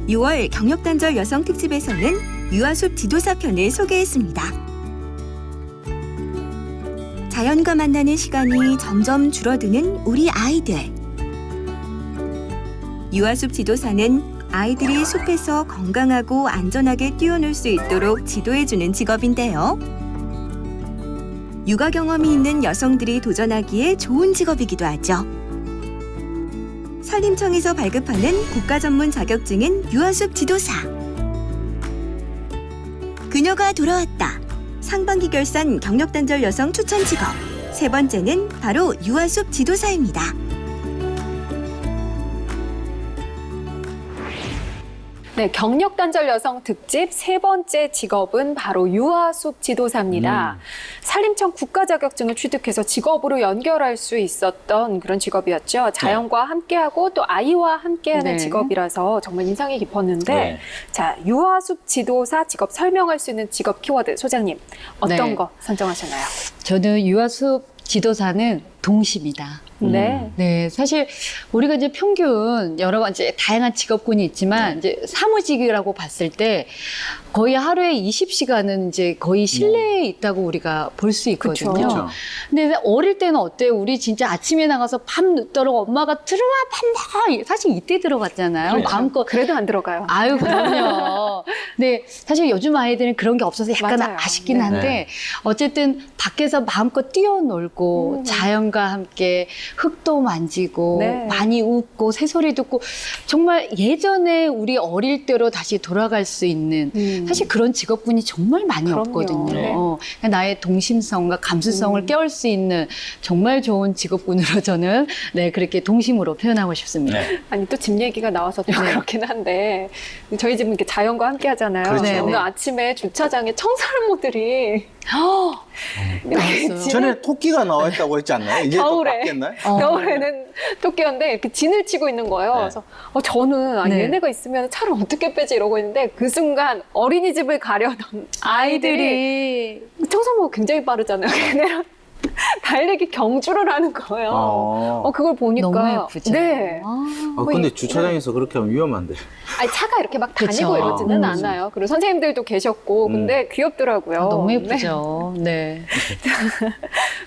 6월 경력단절 여성 특집에서는 유아숲 지도사 편을 소개했습니다. 자연과 만나는 시간이 점점 줄어드는 우리 아이들. 유아숲 지도사는 아이들이 숲에서 건강하고 안전하게 뛰어놀 수 있도록 지도해주는 직업인데요. 육아 경험이 있는 여성들이 도전하기에 좋은 직업이기도 하죠. 산림청에서 발급하는 국가 전문 자격증인 유아숲 지도사. 그녀가 돌아왔다. 상반기 결산 경력 단절 여성 추천 직업. 세 번째는 바로 유아숲 지도사입니다. 네, 경력 단절 여성 특집 세 번째 직업은 바로 유아숲 지도사입니다. 산림청 국가 자격증을 취득해서 직업으로 연결할 수 있었던 그런 직업이었죠. 자연과 함께하고 또 아이와 함께하는 네. 직업이라서 정말 인상이 깊었는데, 네. 자, 유아숲 지도사 직업 설명할 수 있는 직업 키워드 소장님 어떤 네. 거 선정하셨나요? 저는 유아숲 지도사는 동심이다. 네. 네, 사실 우리가 이제 평균 여러 가지 다양한 직업군이 있지만 이제 사무직이라고 봤을 때 거의 하루에 20시간은 이제 거의 실내에 있다고 우리가 볼 수 있거든요. 그렇죠. 근데 어릴 때는 어때요? 우리 진짜 아침에 나가서 밤 늦도록 엄마가 들어와 밥 먹어. 사실 이때 들어갔잖아요. 그렇죠. 마음껏. 그래도 안 들어가요. 아유, 그럼요. 근데 사실 요즘 아이들은 그런 게 없어서 약간 맞아요. 아쉽긴 네. 한데 어쨌든 밖에서 마음껏 뛰어놀고 자연과 함께 흙도 만지고 네. 많이 웃고 새소리 듣고 정말 예전에 우리 어릴 때로 다시 돌아갈 수 있는 사실 그런 직업군이 정말 많이 그럼요. 없거든요. 네. 그러니까 나의 동심성과 감수성을 깨울 수 있는 정말 좋은 직업군으로 저는 네, 그렇게 동심으로 표현하고 싶습니다. 네. 아니 또 집 얘기가 나와서 좀 그렇긴 한데 저희 집은 이렇게 자연과 함께 하잖아요. 그렇죠. 근데 오늘 아침에 주차장에 청설모들이 나왔어요. 전에 토끼가 나와 있다고 했지 않나요? 이제 또 겨울에. 바뀌었나요? 겨울에는 토끼였는데 이렇게 진을 치고 있는 거예요. 네. 그래서 저는 네. 얘네가 있으면 차를 어떻게 빼지 이러고 있는데 그 순간 어린이집을 가려던 아이들이 청설모가 굉장히 빠르잖아요. 걔네랑 달리기 경주를 하는 거예요. 그걸 보니까 너무 예쁘죠. 네. 근데 주차장에서 그렇게 하면 위험한데. 아니, 차가 이렇게 막 다니고 그쵸. 이러지는 않아요. 그리고 선생님들도 계셨고, 근데 귀엽더라고요. 너무 네. 예쁘죠. 네.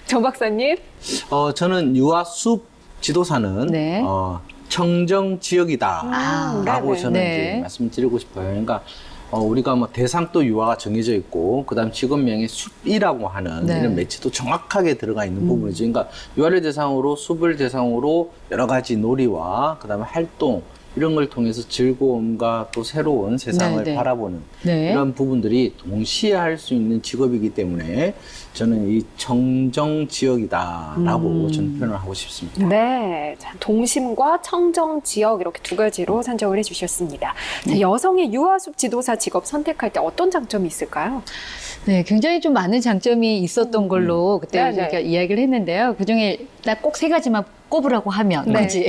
정 박사님. 저는 유아숲 지도사는 네. 청정 지역이다라고 네네. 저는 네. 이제 말씀드리고 싶어요. 그러니까 우리가 뭐 대상도 유아가 정해져 있고, 그다음 직업명에 숲이라고 하는 네. 이런 매치도 정확하게 들어가 있는 부분이죠. 그러니까 유아를 대상으로 숲을 대상으로 여러 가지 놀이와 그다음에 활동 이런 걸 통해서 즐거움과 또 새로운 세상을 네, 네. 바라보는 네. 이런 부분들이 동시에 할 수 있는 직업이기 때문에 저는 이 청정 지역이다라고 저는 표현을 하고 싶습니다. 네. 자, 동심과 청정 지역 이렇게 두 가지로 선정을 해주셨습니다. 자, 여성의 유아숲 지도사 직업 선택할 때 어떤 장점이 있을까요? 네, 굉장히 좀 많은 장점이 있었던 걸로 그때 네네. 저희가 이야기를 했는데요. 그중에 딱 꼭 세 가지만 꼽으라고 하면, 네. 그지?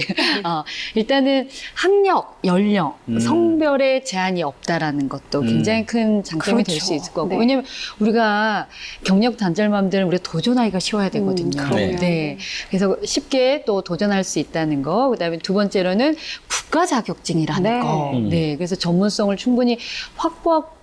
일단은 학력, 연령, 성별에 제한이 없다라는 것도 굉장히 큰 장점이 될 수 그렇죠. 있을 거고. 네. 왜냐면 우리가 경력 단절맘들은 우리가 도전하기가 쉬워야 되거든요. 그럼요. 네. 그래서 쉽게 또 도전할 수 있다는 거. 그다음에 두 번째로는 국가 자격증이라는 네. 거. 네. 그래서 전문성을 충분히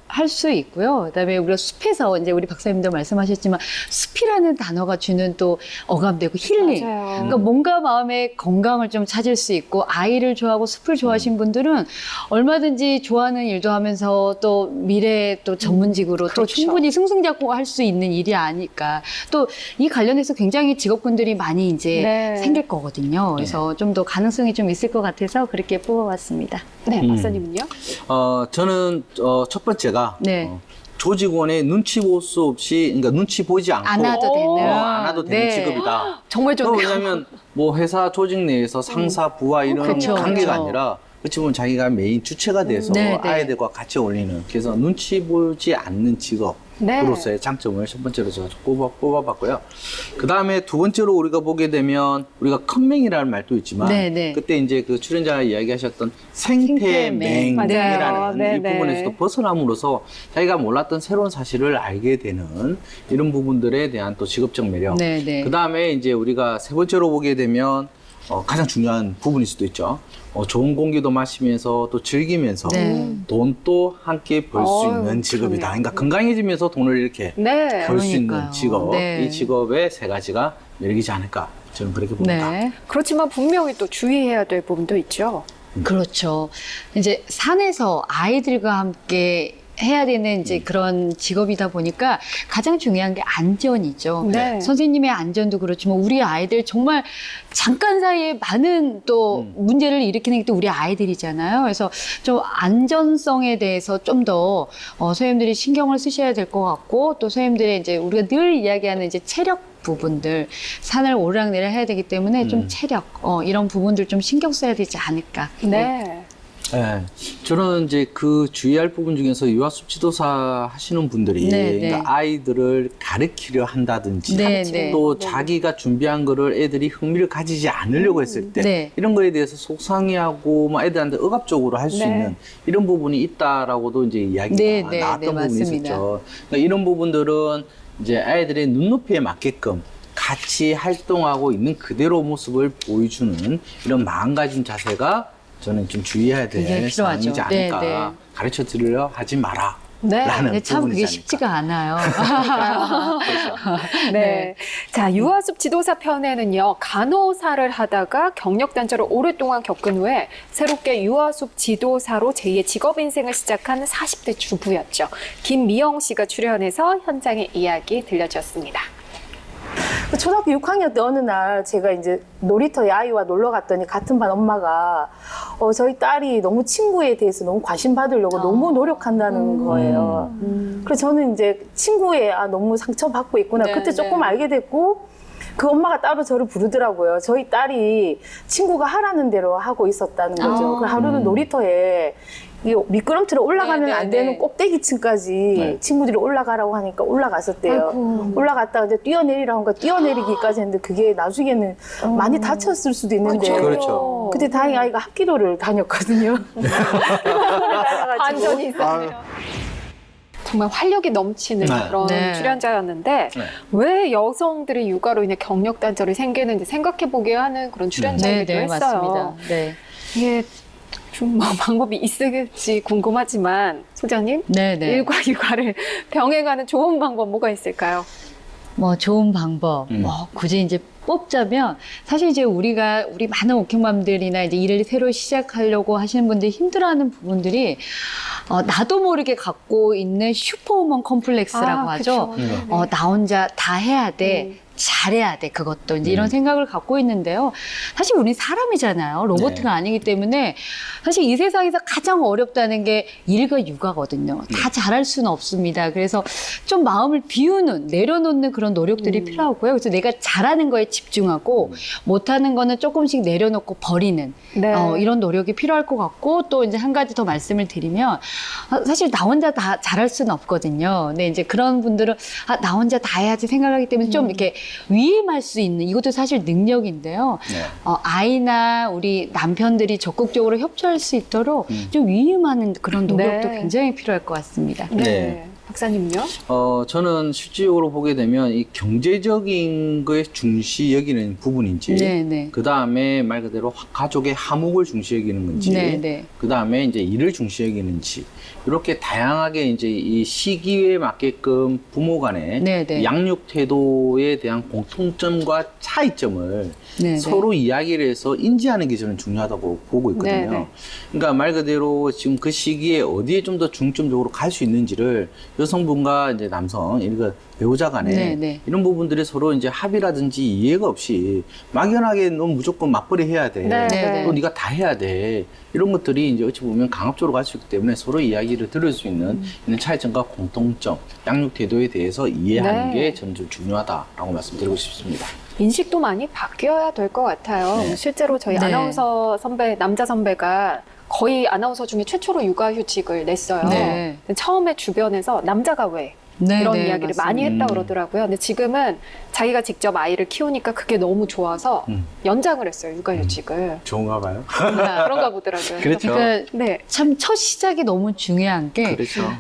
할 수 있고요. 그다음에 우리가 숲에서 이제 우리 박사님도 말씀하셨지만 숲이라는 단어가 주는 또 어감되고 힐링. 맞아요. 그러니까 뭔가 마음의 건강을 좀 찾을 수 있고 아이를 좋아하고 숲을 좋아하신 분들은 얼마든지 좋아하는 일도 하면서 또 미래 또 전문직으로 또 그렇죠. 충분히 승승장구할 수 있는 일이 아닐까. 또 이 관련해서 굉장히 직업군들이 많이 이제 네. 생길 거거든요. 그래서 좀 더 가능성이 좀 있을 것 같아서 그렇게 뽑아봤습니다. 네, 박사님은요? 저는 첫 번째가 네. 조직원의 눈치 볼 수 없이, 그러니까 눈치 보지 않고 안 와도 되는. 안 와도 되는 네. 직업이다. 정말 좋네요. 왜냐하면 뭐 회사 조직 내에서 상사, 부하 이런 그쵸, 관계가 그쵸. 아니라 어찌 보면 자기가 메인 주체가 돼서 네, 네. 아이들과 같이 어울리는, 그래서 눈치 보지 않는 직업으로서의 장점을 첫 번째로 제가 뽑아봤고요. 그 다음에 두 번째로 우리가 보게 되면 우리가 컨맹이라는 말도 있지만 네, 네. 그때 이제 그 출연자가 이야기하셨던 생태맹. 맞아요. 생태맹이라는 네, 이 네. 부분에서도 벗어남으로써 자기가 몰랐던 새로운 사실을 알게 되는 이런 부분들에 대한 또 직업적 매력. 네, 네. 그 다음에 이제 우리가 세 번째로 보게 되면 가장 중요한 부분일 수도 있죠. 좋은 공기도 마시면서 또 즐기면서 네. 돈도 함께 벌 수 어휴, 있는 직업이다. 그러네요. 그러니까 건강해지면서 돈을 이렇게 네. 벌 수 있는 그러니까요. 직업. 네. 이 직업의 세 가지가 매력이지 않을까. 저는 그렇게 봅니다. 네. 그렇지만 분명히 또 주의해야 될 부분도 있죠. 그렇죠. 이제 산에서 아이들과 함께 해야 되는 이제 그런 직업이다 보니까 가장 중요한 게 안전이죠. 네. 선생님의 안전도 그렇지만 우리 아이들 정말 잠깐 사이에 많은 또 문제를 일으키는 게 또 우리 아이들이잖아요. 그래서 좀 안전성에 대해서 좀 더 선생님들이 신경을 쓰셔야 될 것 같고 또 선생님들의 이제 우리가 늘 이야기하는 이제 체력 부분들 산을 오르락내리락 해야 되기 때문에 좀 체력 이런 부분들 좀 신경 써야 되지 않을까. 네. 네, 저는 이제 그 주의할 부분 중에서 유아숲 지도사 하시는 분들이 네, 네. 그러니까 아이들을 가르치려 한다든지 네, 네. 또 자기가 준비한 거를 애들이 흥미를 가지지 않으려고 했을 때 네. 이런 거에 대해서 속상해하고 뭐 애들한테 억압적으로 할 수 네. 있는 이런 부분이 있다라고도 이제 이야기가 네, 네, 나왔던 네, 부분이 맞습니다. 있었죠. 그러니까 이런 부분들은 이제 아이들의 눈높이에 맞게끔 같이 활동하고 있는 그대로 모습을 보여주는 이런 마음가짐 자세가 저는 좀 주의해야 될 굉장히 필요하죠. 사항이지 않을까. 네, 네. 가르쳐 드리려 하지 마라. 네. 라는 근데 참 부분이지 그게 않을까. 쉽지가 않아요. 네. 자, 유아숲 지도사 편에는요, 간호사를 하다가 경력 단절을 오랫동안 겪은 후에 새롭게 유아숲 지도사로 제2의 직업 인생을 시작한 40대 주부였죠. 김미영 씨가 출연해서 현장의 이야기 들려주었습니다. 초등학교 6학년 때 어느 날 제가 이제 놀이터에 아이와 놀러 갔더니 같은 반 엄마가 저희 딸이 너무 친구에 대해서 너무 관심 받으려고 너무 노력한다는 거예요. 그래서 저는 이제 친구에 너무 상처받고 있구나. 네, 그때 조금 네. 알게 됐고 그 엄마가 따로 저를 부르더라고요. 저희 딸이 친구가 하라는 대로 하고 있었다는 거죠. 그 하루는 놀이터에 이 미끄럼틀에 올라가면 안 되는 꼭대기층까지 친구들이 올라가라고 하니까 올라갔었대요. 올라갔다가 이제 뛰어내리라고 하니까 뛰어내리기까지 했는데 그게 나중에는 많이 다쳤을 수도 있는데. 그렇죠. 그때 다행히 아이가 합기도를 다녔거든요. 안전이 있었네요. 정말 활력이 넘치는 네. 그런 네. 출연자였는데 네. 왜 여성들이 육아로 인해 경력 단절이 생기는지 생각해보게 하는 그런 출연자이기도 네, 했어요. 맞습니다. 네. 이게 좀 뭐 방법이 있을지 궁금하지만 소장님 네, 네. 일과 육아를 병행하는 좋은 방법 뭐가 있을까요? 뭐 좋은 방법, 뭐 굳이 이제 뽑자면 사실 이제 우리 많은 워킹맘들이나 이제 일을 새로 시작하려고 하시는 분들이 힘들어하는 부분들이 나도 모르게 갖고 있는 슈퍼우먼 컴플렉스라고 하죠. 그쵸. 나 혼자 다 해야 돼. 잘해야 돼, 그것도. 이제 이런 생각을 갖고 있는데요. 사실 우리는 사람이잖아요. 로봇가 아니기 때문에 사실 이 세상에서 가장 어렵다는 게 일과 육아거든요. 다 잘할 수는 없습니다. 그래서 좀 마음을 비우는, 내려놓는 그런 노력들이 필요하고요. 그래서 내가 잘하는 거에 집중하고 못하는 거는 조금씩 내려놓고 버리는 네. 이런 노력이 필요할 것 같고 또 이제 한 가지 더 말씀을 드리면 사실 나 혼자 다 잘할 수는 없거든요. 근데 이제 그런 분들은 나 혼자 다 해야지 생각하기 때문에 좀 이렇게 위임할 수 있는 이것도 사실 능력인데요. 네. 아이나 우리 남편들이 적극적으로 협조할 수 있도록 좀 위임하는 그런 노력도 네. 굉장히 필요할 것 같습니다. 네. 네. 박사님요? 저는 실질적으로 보게 되면 이 경제적인 거에 중시 여기는 부분인지, 네, 네. 그 다음에 말 그대로 가족의 화목을 중시 여기는 건지, 네, 네. 그 다음에 이제 일을 중시 여기는지, 이렇게 다양하게 이제 이 시기에 맞게끔 부모 간의 네, 네. 양육 태도에 대한 공통점과 차이점을 네, 네. 서로 이야기를 해서 인지하는 게 저는 중요하다고 보고 있거든요. 네, 네. 그러니까 말 그대로 지금 그 시기에 어디에 좀 더 중점적으로 갈 수 있는지를 여성분과 이제 남성, 이거 배우자 간에 네, 네. 이런 부분들이 서로 이제 합의라든지 이해가 없이 막연하게 너 무조건 맞벌이 해야 돼. 네, 네. 또 네가 다 해야 돼. 이런 것들이 이제 어찌 보면 강압적으로 갈 수 있기 때문에 서로 이야기를 들을 수 있는 차이점과 공통점, 양육 태도에 대해서 이해하는 네. 게 저는 좀 중요하다라고 말씀드리고 싶습니다. 인식도 많이 바뀌어야 될 것 같아요. 네. 실제로 저희 네. 아나운서 선배, 남자 선배가 거의 아나운서 중에 최초로 육아휴직을 냈어요. 네. 근데 처음에 주변에서 남자가 왜 네, 이런 네, 이야기를 맞습니다. 많이 했다 그러더라고요. 근데 지금은 자기가 직접 아이를 키우니까 그게 너무 좋아서 연장을 했어요, 육아휴직을. 좋은가 봐요. 그런가 보더라고요. 그렇죠. 그래서 네. 참 첫 시작이 너무 중요한 게 그렇죠.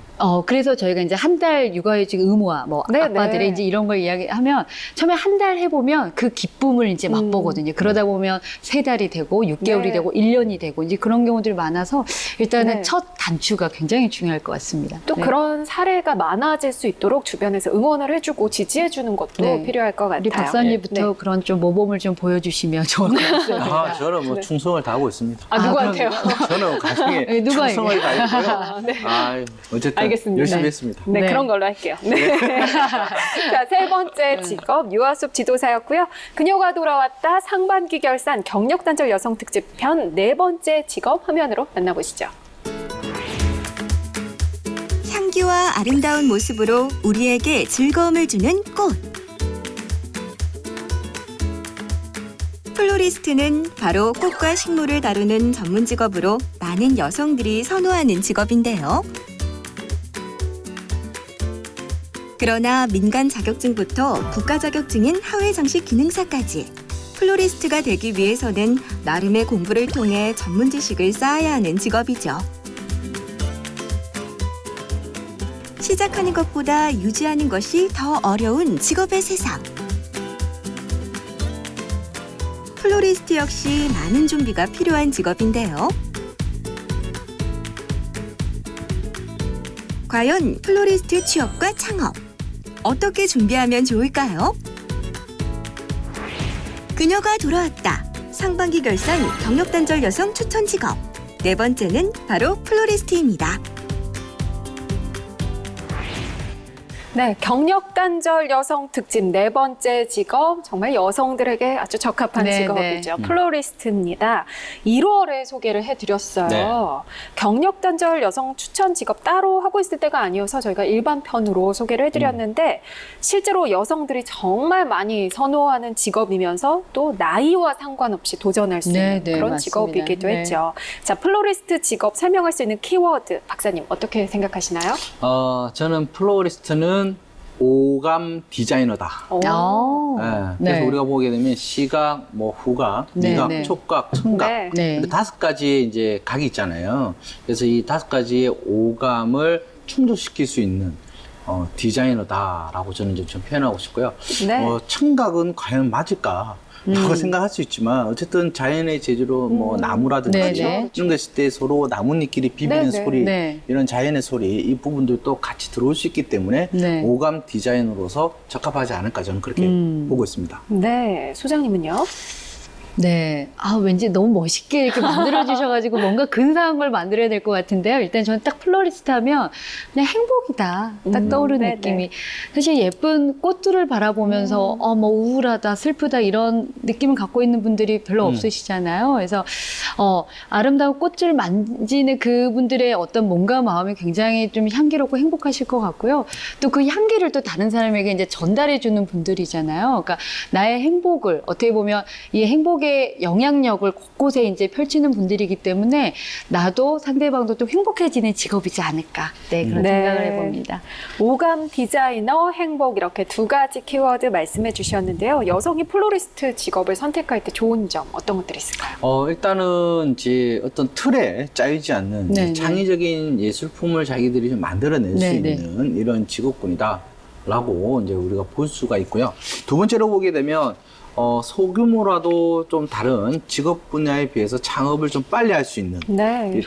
그래서 저희가 이제 한 달 육아휴직 의무화, 뭐 네, 아빠들의 네. 이제 이런 걸 이야기하면 처음에 한 달 해보면 그 기쁨을 이제 맛보거든요. 그러다 보면 3달이 되고 6개월이 네. 되고 1년이 되고 이제 그런 경우들이 많아서 일단은 네. 첫 단추가 굉장히 중요할 것 같습니다. 또 네. 그런 사례가 많아질 수 있도록 주변에서 응원을 해주고 지지해주는 것도 네. 필요할 것 같아요. 우리 박사님부터 네. 그런 좀 모범을 좀 보여주시면 좋을 것 같습니다. 저는 뭐 충성을 다하고 있습니다. 아, 누구한테요? 저는 가정에 네, 누가 충성을 다했고요. 네. 어쨌든 알겠습니다. 열심히 네. 했습니다. 네, 네. 그런 걸로 할게요. 네. 자, 세 번째 직업, 유아숲 지도사였고요. 그녀가 돌아왔다 상반기 결산 경력단절 여성 특집 편 네 번째 직업 화면으로 만나보시죠. 향기와 아름다운 모습으로 우리에게 즐거움을 주는 꽃. 플로리스트는 바로 꽃과 식물을 다루는 전문 직업으로 많은 여성들이 선호하는 직업인데요. 그러나 민간 자격증부터 국가 자격증인 하회장식 기능사까지 플로리스트가 되기 위해서는 나름의 공부를 통해 전문 지식을 쌓아야 하는 직업이죠. 시작하는 것보다 유지하는 것이 더 어려운 직업의 세상. 플로리스트 역시 많은 준비가 필요한 직업인데요. 과연 플로리스트 취업과 창업, 어떻게 준비하면 좋을까요? 그녀가 돌아왔다. 상반기 결산 경력단절 여성 추천 직업. 네 번째는 바로 플로리스트입니다. 네, 경력단절 여성 특집 4번째 직업, 정말 여성들에게 아주 적합한 네, 직업이죠. 플로리스트입니다. 1월에 소개를 해드렸어요. 네. 경력단절 여성 추천 직업 따로 하고 있을 때가 아니어서 저희가 일반 편으로 소개를 해드렸는데 실제로 여성들이 정말 많이 선호하는 직업이면서 또 나이와 상관없이 도전할 수 있는 네, 그런 맞습니다. 직업이기도 네. 했죠. 자, 플로리스트 직업 설명할 수 있는 키워드, 박사님 어떻게 생각하시나요? 저는 플로리스트는 오감 디자이너다. 오. 아, 그래서 네. 우리가 보게 되면 시각, 뭐 후각, 네, 미각, 네. 촉각, 청각 네. 네. 5가지의 이제 각이 있잖아요. 그래서 이 5가지의 오감을 충족시킬 수 있는 디자이너다라고 저는 이제 좀 표현하고 싶고요. 네. 청각은 과연 맞을까? 라고 생각할 수 있지만 어쨌든 자연의 재주로 뭐 나무라든지 네, 네. 이런 거 있을 때 서로 나뭇잎끼리 비비는 네, 네. 소리 네. 이런 자연의 소리 이 부분들도 같이 들어올 수 있기 때문에 네. 오감 디자이너로서 적합하지 않을까 저는 그렇게 보고 있습니다. 네, 소장님은요? 네. 아, 왠지 너무 멋있게 이렇게 만들어주셔가지고 뭔가 근사한 걸 만들어야 될 것 같은데요. 일단 저는 딱 플로리스트 하면 그냥 행복이다. 딱 떠오르는 네네. 느낌이. 사실 예쁜 꽃들을 바라보면서 뭐 우울하다, 슬프다 이런 느낌을 갖고 있는 분들이 별로 없으시잖아요. 그래서 아름다운 꽃을 만지는 그분들의 어떤 몸과 마음이 굉장히 좀 향기롭고 행복하실 것 같고요. 또 그 향기를 또 다른 사람에게 이제 전달해주는 분들이잖아요. 그러니까 나의 행복을 어떻게 보면 이 행복의 영향력을 곳곳에 이제 펼치는 분들이기 때문에 나도 상대방도 또 행복해지는 직업이지 않을까. 네, 그런 네. 생각을 해봅니다. 오감 디자이너, 행복 이렇게 2가지 키워드 말씀해 주셨는데요. 여성이 플로리스트 직업을 선택할 때 좋은 점 어떤 것들이 있을까요? 일단은 이제 어떤 틀에 짜이지 않는 네, 네. 창의적인 예술품을 자기들이 좀 만들어낼 네, 수 네. 있는 이런 직업군이다라고 이제 우리가 볼 수가 있고요. 두 번째로 보게 되면 소규모라도 좀 다른 직업 분야에 비해서 창업을 좀 빨리 할 수 있는 네.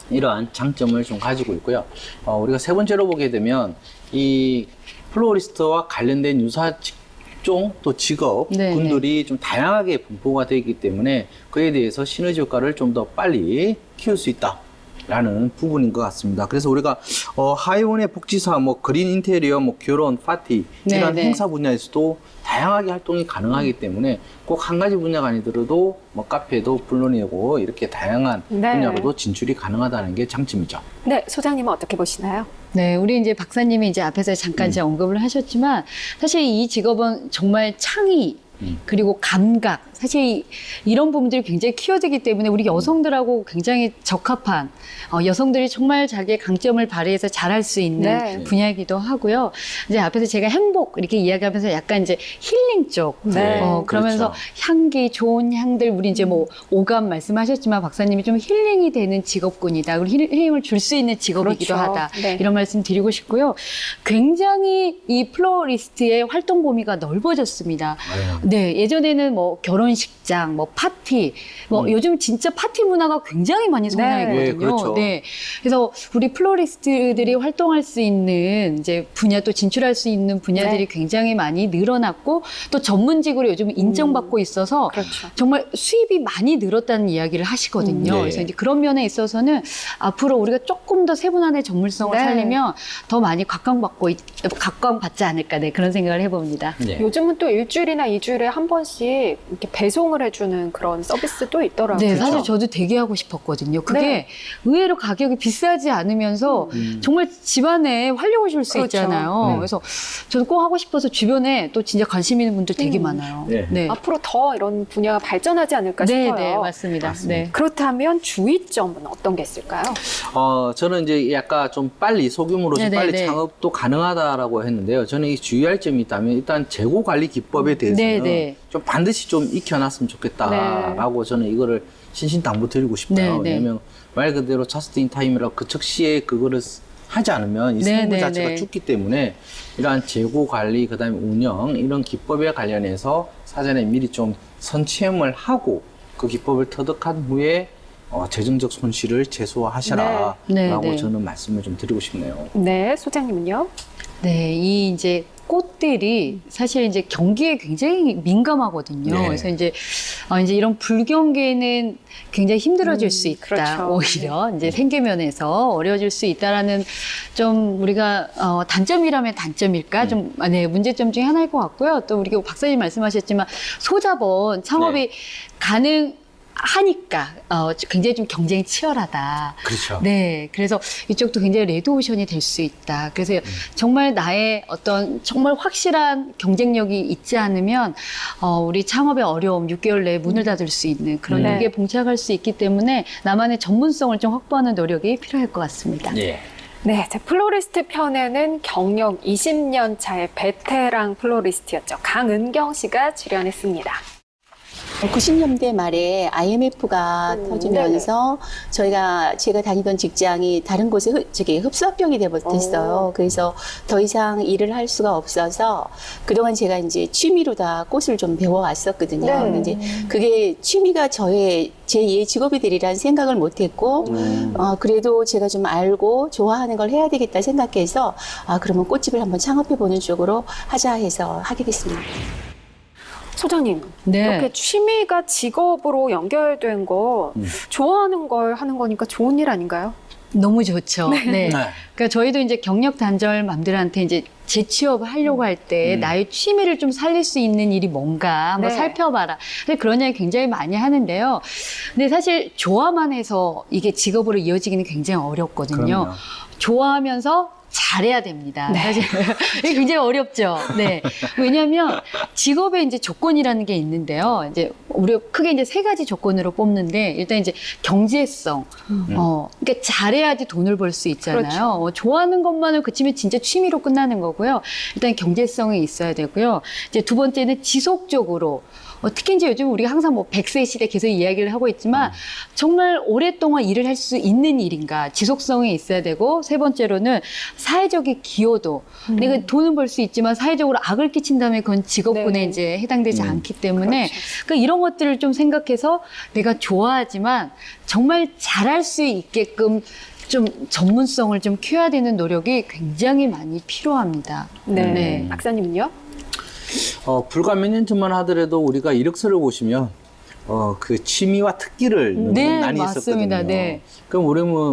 이러한 장점을 좀 가지고 있고요. 우리가 세 번째로 보게 되면 이 플로리스트와 관련된 유사 직종 또 직업군들이 좀 다양하게 분포가 되어 있기 때문에 그에 대해서 시너지 효과를 좀 더 빨리 키울 수 있다. 라는 부분인 것 같습니다. 그래서 우리가 하이원의 복지사, 뭐 그린 인테리어, 뭐 결혼, 파티 이런 네. 행사 분야에서도 다양하게 활동이 가능하기 때문에 꼭 한 가지 분야가 아니더라도 뭐 카페도 불러내고 이렇게 다양한 네. 분야로도 진출이 가능하다는 게 장점이죠. 네, 소장님은 어떻게 보시나요? 네, 우리 이제 박사님이 이제 앞에서 잠깐 이제 언급을 하셨지만 사실 이 직업은 정말 창의 그리고 감각 사실 이런 부분들이 굉장히 키워드이기 때문에 우리 여성들하고 굉장히 적합한 여성들이 정말 자기의 강점을 발휘해서 잘할 수 있는 네. 분야이기도 하고요. 이제 앞에서 제가 행복 이렇게 이야기하면서 약간 이제 힐링 쪽 네. 그러면서 그렇죠. 향기 좋은 향들 우리 이제 뭐 오감 말씀하셨지만 박사님이 좀 힐링이 되는 직업군이다. 그리고 힐링을 줄 수 있는 직업이기도 그렇죠. 하다. 네. 이런 말씀 드리고 싶고요. 굉장히 이 플로리스트의 활동 범위가 넓어졌습니다. 네, 예전에는 뭐 결혼식장, 뭐 파티, 뭐 요즘 진짜 파티 문화가 굉장히 많이 성장했거든요. 네, 그렇죠. 네, 그래서 우리 플로리스트들이 활동할 수 있는 이제 분야 또 진출할 수 있는 분야들이 네. 굉장히 많이 늘어났고 또 전문직으로 요즘 인정받고 있어서 그렇죠. 정말 수입이 많이 늘었다는 이야기를 하시거든요. 네. 그래서 이제 그런 면에 있어서는 앞으로 우리가 조금 더 세분화의 전문성을 네. 살리면 더 많이 각광받지 않을까, 네, 그런 생각을 해봅니다. 네. 요즘은 또 일주일이나 2주일에 한 번씩 이렇게 배송을 해주는 그런 서비스도 있더라고요. 네, 사실 저도 되게 하고 싶었거든요. 그게 네. 의외로 가격이 비싸지 않으면서 정말 집안에 활력을 줄 수 그렇죠. 있잖아요. 네. 그래서 저도 꼭 하고 싶어서 주변에 또 진짜 관심 있는 분들 되게 많아요. 네. 앞으로 더 이런 분야가 발전하지 않을까 네, 싶어요. 네, 맞습니다. 맞습니다. 네. 그렇다면 주의점은 어떤 게 있을까요? 저는 이제 약간 좀 빨리 소규모로 좀 네네네. 빨리 창업도 가능하다라고 했는데요. 저는 이 주의할 점이 있다면 일단 재고 관리 기법에 대해서는 네네. 좀 반드시 좀 익혀놨으면 좋겠다라고 저는 이거를 신신당부 드리고 싶어요. 네네. 왜냐하면 말 그대로 저스트 인 타임이라고 그 즉시에 그거를 하지 않으면 이 생물 네네네. 자체가 죽기 때문에 이러한 재고 관리 그다음에 운영 이런 기법에 관련해서 사전에 미리 좀 선체험을 하고 그 기법을 터득한 후에 재정적 손실을 제소하셔라라고 네. 네. 저는 말씀을 좀 드리고 싶네요. 네, 소장님은요? 네, 이 이제 꽃들이 사실 이제 경기에 굉장히 민감하거든요. 네. 그래서 이제 이런 불경기에는 굉장히 힘들어질 수 있다. 그렇죠. 오히려 이제 생계면에서 어려워질 수 있다라는 좀 우리가 단점이라면 단점일까 좀 문제점 중에 하나일 것 같고요. 또 우리 박사님 말씀하셨지만 소자본 창업이 가능하니까 굉장히 좀 경쟁이 치열하다. 그렇죠. 네, 그래서 이쪽도 굉장히 레드오션이 될 수 있다. 그래서 정말 나의 어떤 정말 확실한 경쟁력이 있지 않으면 우리 창업의 어려움 6개월 내에 문을 닫을 수 있는 그런 네. 위기에 봉착할 수 있기 때문에 나만의 전문성을 좀 확보하는 노력이 필요할 것 같습니다. 예. 네, 제 플로리스트 편에는 경력 20년 차의 베테랑 플로리스트였죠. 강은경 씨가 출연했습니다. 90년대 말에 IMF가 터지면서 제가 다니던 직장이 다른 곳에 흡수합병이 됐어요. 그래서 더 이상 일을 할 수가 없어서 그동안 제가 이제 취미로 다 꽃을 좀 배워왔었거든요. 네. 근데 이제 그게 취미가 제2의 직업이 되리라는 생각을 못했고, 그래도 제가 좀 알고 좋아하는 걸 해야 되겠다 생각해서, 그러면 꽃집을 한번 창업해보는 쪽으로 하자 해서 하게 됐습니다. 소장님, 네. 이렇게 취미가 직업으로 연결된 거 좋아하는 걸 하는 거니까 좋은 일 아닌가요? 너무 좋죠. 네. 네. 그러니까 저희도 이제 경력 단절맘들한테 이제 재취업을 하려고 할 때 나의 취미를 좀 살릴 수 있는 일이 뭔가 한번 네. 살펴봐라. 근데 그런 얘기 굉장히 많이 하는데요. 근데 사실 좋아만 해서 이게 직업으로 이어지기는 굉장히 어렵거든요. 그럼요. 좋아하면서 잘해야 됩니다. 사실 이게 굉장히 어렵죠. 네. 왜냐하면 직업에 이제 조건이라는 게 있는데요. 이제 우리가 크게 이제 3가지 조건으로 뽑는데 일단 이제 경제성. 그러니까 잘해야지 돈을 벌 수 있잖아요. 그렇죠. 좋아하는 것만을 그치면 진짜 취미로 끝나는 거고요. 일단 경제성이 있어야 되고요. 이제 두 번째는 지속적으로. 특히 이제 요즘 우리가 항상 뭐 100세 시대 계속 이야기를 하고 있지만 정말 오랫동안 일을 할 수 있는 일인가 지속성이 있어야 되고 세 번째로는 사회적인 기여도 내가 돈은 벌 수 있지만 사회적으로 악을 끼친다면 그건 직업군에 네. 이제 해당되지 않기 때문에 그렇죠. 그러니까 이런 것들을 좀 생각해서 내가 좋아하지만 정말 잘할 수 있게끔 좀 전문성을 좀 키워야 되는 노력이 굉장히 많이 필요합니다. 네. 박사님은요? 불과 몇 년 전만 하더라도 우리가 이력서를 보시면 그 취미와 특기를 네, 많이 맞습니다. 있었거든요. 네. 그럼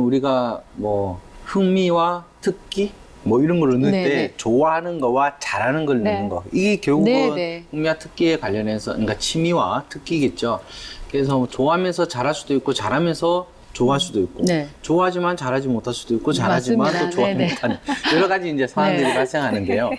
우리가 뭐 흥미와 특기 뭐 이런 걸 넣을 네, 때 네. 좋아하는 거와 잘하는 걸 네. 넣는 거. 이게 결국은 네, 네. 흥미와 특기에 관련해서 그러니까 취미와 특기겠죠. 그래서 좋아하면서 잘할 수도 있고 잘하면서 좋아할 수도 있고 네. 좋아하지만 잘하지 못할 수도 있고 잘하지만 맞습니다. 또 좋아하지 네네. 못하는 여러 가지 이제 상황들이 네. 발생하는데요.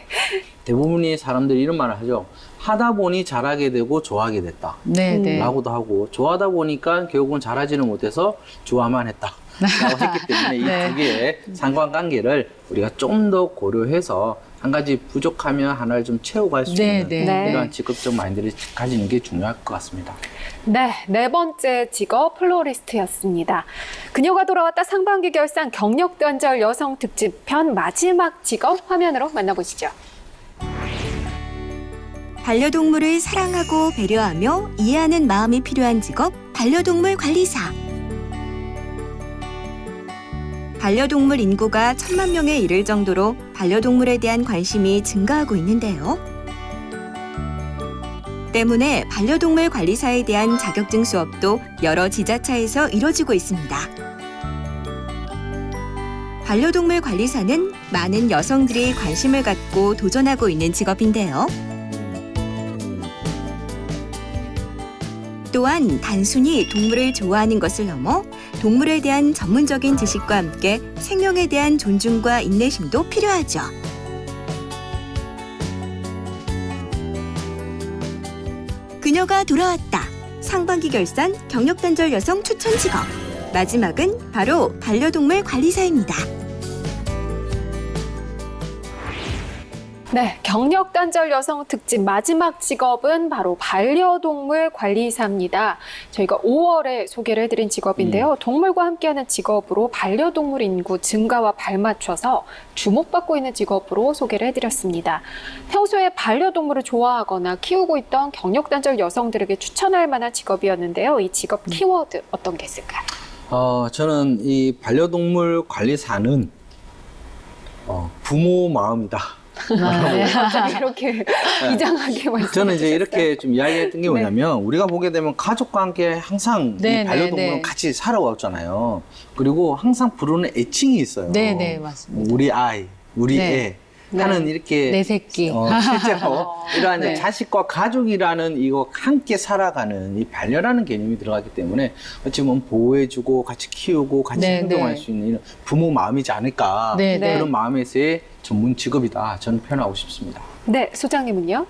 대부분의 사람들이 이런 말을 하죠. 하다 보니 잘하게 되고 좋아하게 됐다. 네, 네. 라고도 하고 좋아하다 보니까 결국은 잘하지는 못해서 좋아만 했다. 라고 했기 때문에 이 네. 두 개의 상관관계를 우리가 좀 더 고려해서 한 가지 부족하면 하나를 좀 채워갈 수 네, 있는 네. 이러한 직업적 마인드를 가지는 게 중요할 것 같습니다. 네, 4번째 직업 플로리스트였습니다. 그녀가 돌아왔다 상반기 결산 경력 단절 여성 특집 편 마지막 직업 화면으로 만나보시죠. 반려동물을 사랑하고 배려하며 이해하는 마음이 필요한 직업, 반려동물 관리사. 반려동물 인구가 1,000만 명에 이를 정도로 반려동물에 대한 관심이 증가하고 있는데요. 때문에 반려동물 관리사에 대한 자격증 수업도 여러 지자체에서 이뤄지고 있습니다. 반려동물 관리사는 많은 여성들이 관심을 갖고 도전하고 있는 직업인데요. 또한 단순히 동물을 좋아하는 것을 넘어 동물에 대한 전문적인 지식과 함께 생명에 대한 존중과 인내심도 필요하죠. 그녀가 돌아왔다. 상반기 결산 경력단절 여성 추천 직업. 마지막은 바로 반려동물 관리사입니다. 네, 경력 단절 여성 특집 마지막 직업은 바로 반려동물 관리사입니다. 저희가 5월에 소개를 해드린 직업인데요. 동물과 함께하는 직업으로 반려동물 인구 증가와 발맞춰서 주목받고 있는 직업으로 소개를 해드렸습니다. 평소에 반려동물을 좋아하거나 키우고 있던 경력 단절 여성들에게 추천할 만한 직업이었는데요. 이 직업 키워드 어떤 게 있을까요? 저는 이 반려동물 관리사는 부모 마음이다. 갑자기 이렇게 비장하게 말씀. 저는 이제 이렇게 좀 이야기했던 게 뭐냐면 우리가 보게 되면 가족과 함께 항상 네, 이 반려동물은 네. 같이 살아왔잖아요. 그리고 항상 부르는 애칭이 있어요. 네, 맞습니다. 우리 아이, 우리 네. 애 하는 이렇게 내 새끼. 실제로 이러한 이제 네. 자식과 가족이라는 이거 함께 살아가는 이 반려라는 개념이 들어가기 때문에 어찌 보면 보호해주고 같이 키우고 같이 네, 행동할 네. 수 있는 이런 부모 마음이지 않을까 네, 네. 그런 마음에서의 전문 직업이다 저는 표현하고 싶습니다. 네, 소장님은요?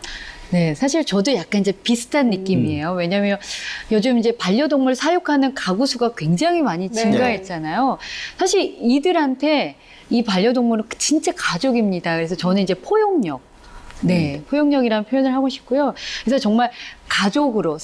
네, 사실 저도 약간 이제 비슷한 느낌이에요. 왜냐면 요즘 이제 반려동물 사육하는 가구 수가 굉장히 많이 증가했잖아요. 사실 이들한테 이 반려동물은 진짜 가족입니다. 그래서 저는 이제 포용력. 네, 포용력이라는 표현을 하고 싶고요. 그래서 정말 가족으로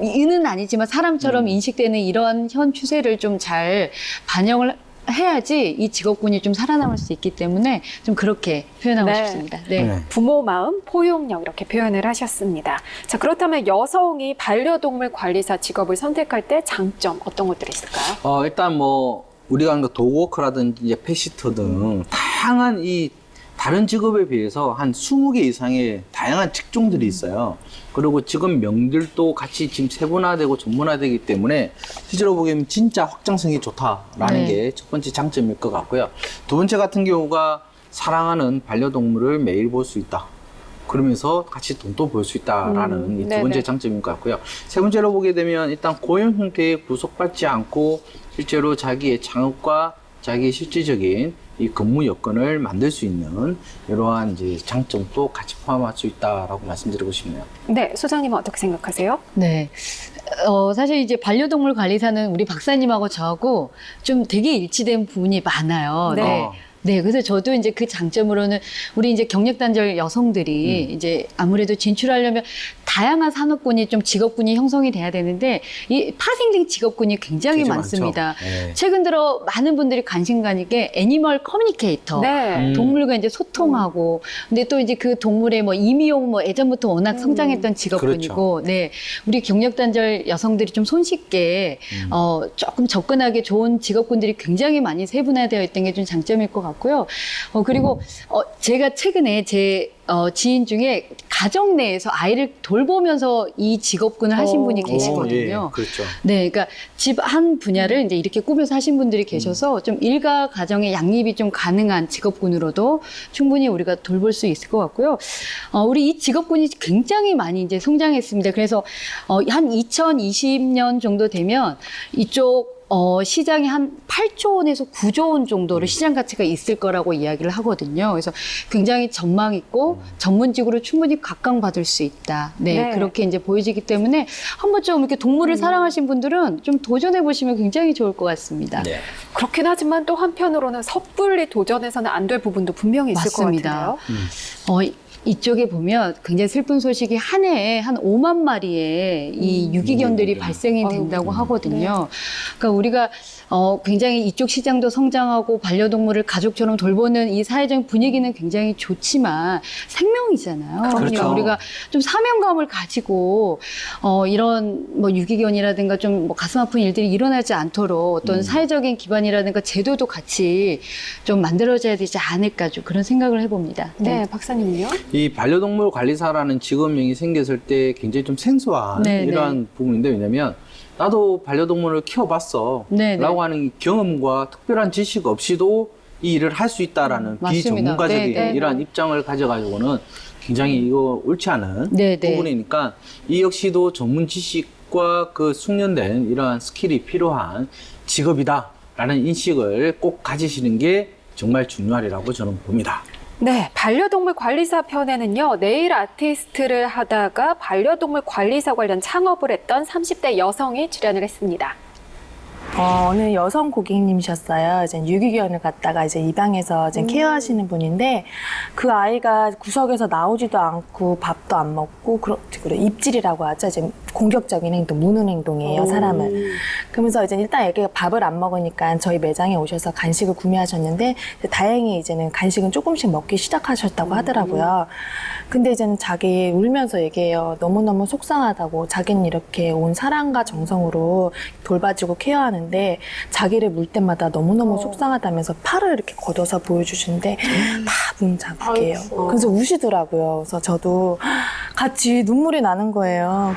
이는 아니지만 사람처럼 인식되는 이런 현 추세를 좀 잘 반영을 해야지 이 직업군이 좀 살아남을 수 있기 때문에 좀 그렇게 표현하고 네. 싶습니다. 네. 네. 부모 마음, 포용력 이렇게 표현을 하셨습니다. 자, 그렇다면 여성이 반려동물 관리사 직업을 선택할 때 장점 어떤 것들이 있을까요? 일단 뭐 우리가 하는 거 도그워커라든지 이제 펫시터 등 다양한 이 다른 직업에 비해서 한 20개 이상의 다양한 직종들이 있어요. 그리고 직업명들도 같이 지금 세분화되고 전문화되기 때문에 실제로 보기에는 진짜 확장성이 좋다라는 네. 게 첫 번째 장점일 것 같고요. 두 번째 같은 경우가 사랑하는 반려동물을 매일 볼 수 있다. 그러면서 같이 돈도 벌 수 있다라는 이 두 번째 네네. 장점인 것 같고요. 세 번째로 보게 되면 일단 고용 형태에 구속받지 않고 실제로 자기의 창업과 자기의 실질적인 이 근무 여건을 만들 수 있는 이러한 이제 장점도 같이 포함할 수 있다라고 말씀드리고 싶네요. 네, 소장님은 어떻게 생각하세요? 네. 사실 이제 반려동물 관리사는 우리 박사님하고 저하고 좀 되게 일치된 부분이 많아요. 네. 네. 네, 그래서 저도 이제 그 장점으로는 우리 이제 경력단절 여성들이 이제 아무래도 진출하려면 다양한 산업군이 좀 직업군이 형성이 돼야 되는데 이 파생된 직업군이 굉장히 되게 많습니다. 많죠. 네. 최근 들어 많은 분들이 관심 가는 게 애니멀 커뮤니케이터. 네. 동물과 이제 소통하고, 근데 또 이제 그 동물의 뭐 임의용 뭐 예전부터 워낙 성장했던 직업군이고, 네. 우리 경력단절 여성들이 좀 손쉽게, 조금 접근하기 좋은 직업군들이 굉장히 많이 세분화되어 있던 게 좀 장점일 것 같고요. 그리고, 제가 최근에 제 지인 중에 가정 내에서 아이를 돌보면서 이 직업군을 하신 분이 계시거든요. 예, 그렇죠. 네, 그러니까 집 한 분야를 이제 이렇게 꾸며서 하신 분들이 계셔서 좀 일가 가정의 양립이 좀 가능한 직업군으로도 충분히 우리가 돌볼 수 있을 것 같고요. 우리 이 직업군이 굉장히 많이 이제 성장했습니다. 그래서 한 2020년 정도 되면 이쪽 시장이 한 8조 원에서 9조 원 정도로 시장 가치가 있을 거라고 이야기를 하거든요. 그래서 굉장히 전망 있고 전문직으로 충분히 각광받을 수 있다. 네, 네. 그렇게 이제 보여지기 때문에 한번 좀 이렇게 동물을 사랑하신 분들은 좀 도전해 보시면 굉장히 좋을 것 같습니다. 네. 그렇긴 하지만 또 한편으로는 섣불리 도전해서는 안 될 부분도 분명히 있을 맞습니다. 것 같은데요. 이쪽에 보면 굉장히 슬픈 소식이 한 해에 한 5만 마리의 이 유기견들이 발생이 된다고 하거든요. 그러니까 우리가 굉장히 이쪽 시장도 성장하고 반려동물을 가족처럼 돌보는 이 사회적 분위기는 굉장히 좋지만 생명이잖아요. 그렇죠. 그러니까 우리가 좀 사명감을 가지고 이런 뭐 유기견이라든가 좀 뭐 가슴 아픈 일들이 일어나지 않도록 어떤 사회적인 기반이라든가 제도도 같이 좀 만들어져야 되지 않을까 좀 그런 생각을 해봅니다. 네, 박사님은요? 이 반려동물 관리사라는 직업명이 생겼을 때 굉장히 좀 생소한 네, 이러한 부분인데 왜냐면 나도 반려동물을 키워봤어 네, 네. 라고 하는 경험과 특별한 지식 없이도 이 일을 할 수 있다라는 맞습니다. 비전문가적인 네, 네. 이러한 입장을 가져가지고는 굉장히 이거 옳지 않은 네, 네. 부분이니까 이 역시도 전문 지식과 그 숙련된 이러한 스킬이 필요한 직업이다라는 인식을 꼭 가지시는 게 정말 중요하리라고 저는 봅니다. 네, 반려동물 관리사 편에는요, 네일 아티스트를 하다가 반려동물 관리사 관련 창업을 했던 30대 여성이 출연을 했습니다. 어느 여성 고객님이셨어요. 이제 유기견을 갖다가 이제 입양해서 이제 케어하시는 분인데 그 아이가 구석에서 나오지도 않고 밥도 안 먹고 그리고 입질이라고 하죠. 이제 공격적인 행동, 무는 행동이에요, 사람을. 그러면서 이제 일단 애가 밥을 안 먹으니까 저희 매장에 오셔서 간식을 구매하셨는데 다행히 이제는 간식은 조금씩 먹기 시작하셨다고 하더라고요. 근데 이제는 자기 울면서 얘기해요. 너무너무 속상하다고. 자기는 이렇게 온 사랑과 정성으로 돌봐주고 케어하는데 자기를 물 때마다 너무너무 속상하다면서 팔을 이렇게 걷어서 보여주시는데 다 문자북이에요. 그래서 우시더라고요. 그래서 저도 같이 눈물이 나는 거예요.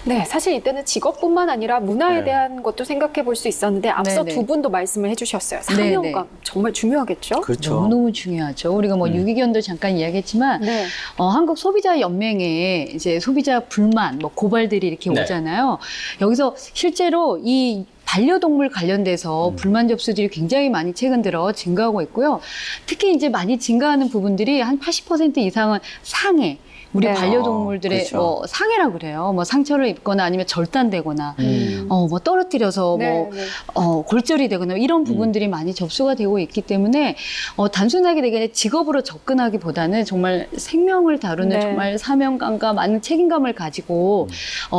네, 사실 이때는 직업뿐만 아니라 문화에 네. 대한 것도 생각해 볼 수 있었는데 앞서 네네. 두 분도 말씀을 해주셨어요. 사명감 정말 중요하겠죠? 그렇죠. 너무너무 중요하죠. 우리가 뭐 유기견도 잠깐 이야기했지만 네. 한국 소비자 연맹에 이제 소비자 불만, 뭐 고발들이 이렇게 네. 오잖아요. 여기서 실제로 이 반려동물 관련돼서 불만 접수들이 굉장히 많이 최근 들어 증가하고 있고요. 특히 이제 많이 증가하는 부분들이 한 80% 이상은 상해. 우리 네. 반려동물들의 그렇죠. 뭐 상해라 그래요. 뭐 상처를 입거나 아니면 절단되거나, 뭐 떨어뜨려서 네, 뭐 네. 골절이 되거나 이런 부분들이 많이 접수가 되고 있기 때문에 단순하게 되게 직업으로 접근하기보다는 정말 생명을 다루는 네. 정말 사명감과 많은 책임감을 가지고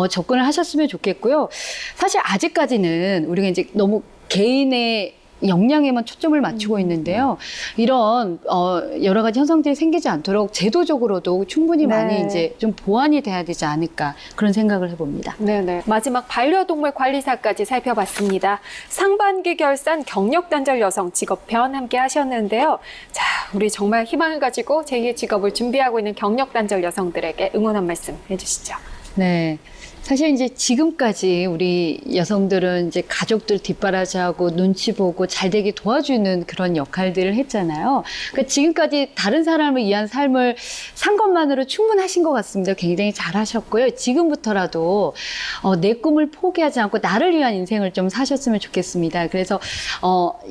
접근을 하셨으면 좋겠고요. 사실 아직까지는 우리가 이제 너무 개인의 역량에만 초점을 맞추고 있는데요. 이런 여러 가지 현상들이 생기지 않도록 제도적으로도 충분히 네. 많이 이제 좀 보완이 돼야 되지 않을까 그런 생각을 해봅니다. 네네. 마지막 반려동물 관리사까지 살펴봤습니다. 상반기 결산 경력단절 여성 직업편 함께 하셨는데요. 자, 우리 정말 희망을 가지고 제2의 직업을 준비하고 있는 경력단절 여성들에게 응원 한 말씀 해주시죠. 네. 사실 이제 지금까지 우리 여성들은 이제 가족들 뒷바라지하고 눈치 보고 잘 되게 도와주는 그런 역할들을 했잖아요. 그러니까 지금까지 다른 사람을 위한 삶을 산 것만으로 충분하신 것 같습니다. 굉장히 잘하셨고요. 지금부터라도 내 꿈을 포기하지 않고 나를 위한 인생을 좀 사셨으면 좋겠습니다. 그래서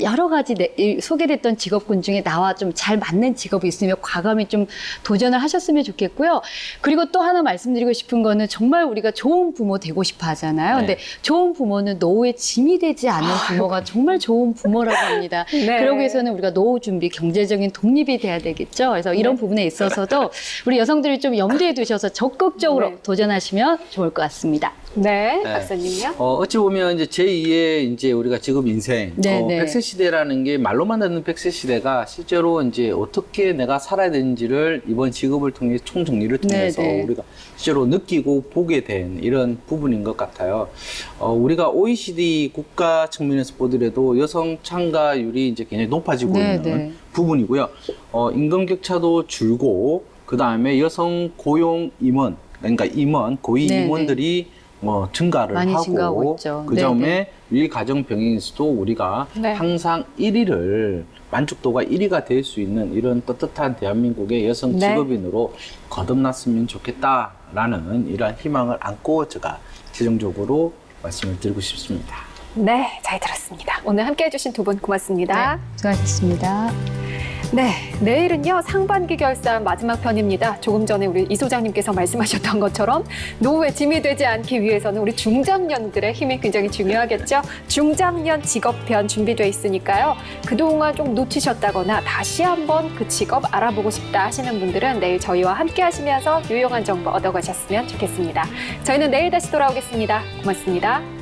여러 가지 소개됐던 직업군 중에 나와 좀 잘 맞는 직업이 있으면 과감히 좀 도전을 하셨으면 좋겠고요. 그리고 또 하나 말씀드리고 싶은 거는 정말 우리가 좋은 부모 되고 싶어 하잖아요. 네. 근데 좋은 부모는 노후에 짐이 되지 않는 부모가 정말 좋은 부모라고 합니다. 네. 그러기 위해서는 우리가 노후 준비, 경제적인 독립이 돼야 되겠죠. 그래서 이런 부분에 있어서도 우리 여성들이 좀 염두에 두셔서 적극적으로 네. 도전하시면 좋을 것 같습니다. 네, 네. 박사님요. 어찌 보면 이제 제2의 이제 우리가 직업 인생, 네, 네. 100세 시대라는 게 말로만 듣는 100세 시대가 실제로 이제 어떻게 내가 살아야 되는지를 이번 직업을 통해 총정리를 통해서 네, 네. 우리가 실제로 느끼고 보게 된 이런 부분인 것 같아요. 우리가 OECD 국가 측면에서 보더라도 여성 참가율이 이제 굉장히 높아지고 네, 있는 네. 부분이고요. 임금 격차도 줄고 그 다음에 여성 고용 임원, 그러니까 임원, 고위 네, 임원들이 증가를 많이 증가하고 하고 있죠. 그 네, 다음에 일가정 병행에서도 우리가 네. 항상 1위를 만족도가 1위가 될 수 있는 이런 떳떳한 대한민국의 여성 네. 직업인으로 거듭났으면 좋겠다라는 이러한 희망을 안고 제가 최종적으로 말씀을 드리고 싶습니다. 네, 잘 들었습니다. 오늘 함께 해주신 두 분 고맙습니다. 네, 수고하셨습니다. 네, 내일은요 상반기 결산 마지막 편입니다. 조금 전에 우리 이 소장님께서 말씀하셨던 것처럼 노후에 짐이 되지 않기 위해서는 우리 중장년들의 힘이 굉장히 중요하겠죠. 중장년 직업편 준비되어 있으니까요. 그동안 좀 놓치셨다거나 다시 한번 그 직업 알아보고 싶다 하시는 분들은 내일 저희와 함께 하시면서 유용한 정보 얻어가셨으면 좋겠습니다. 저희는 내일 다시 돌아오겠습니다. 고맙습니다.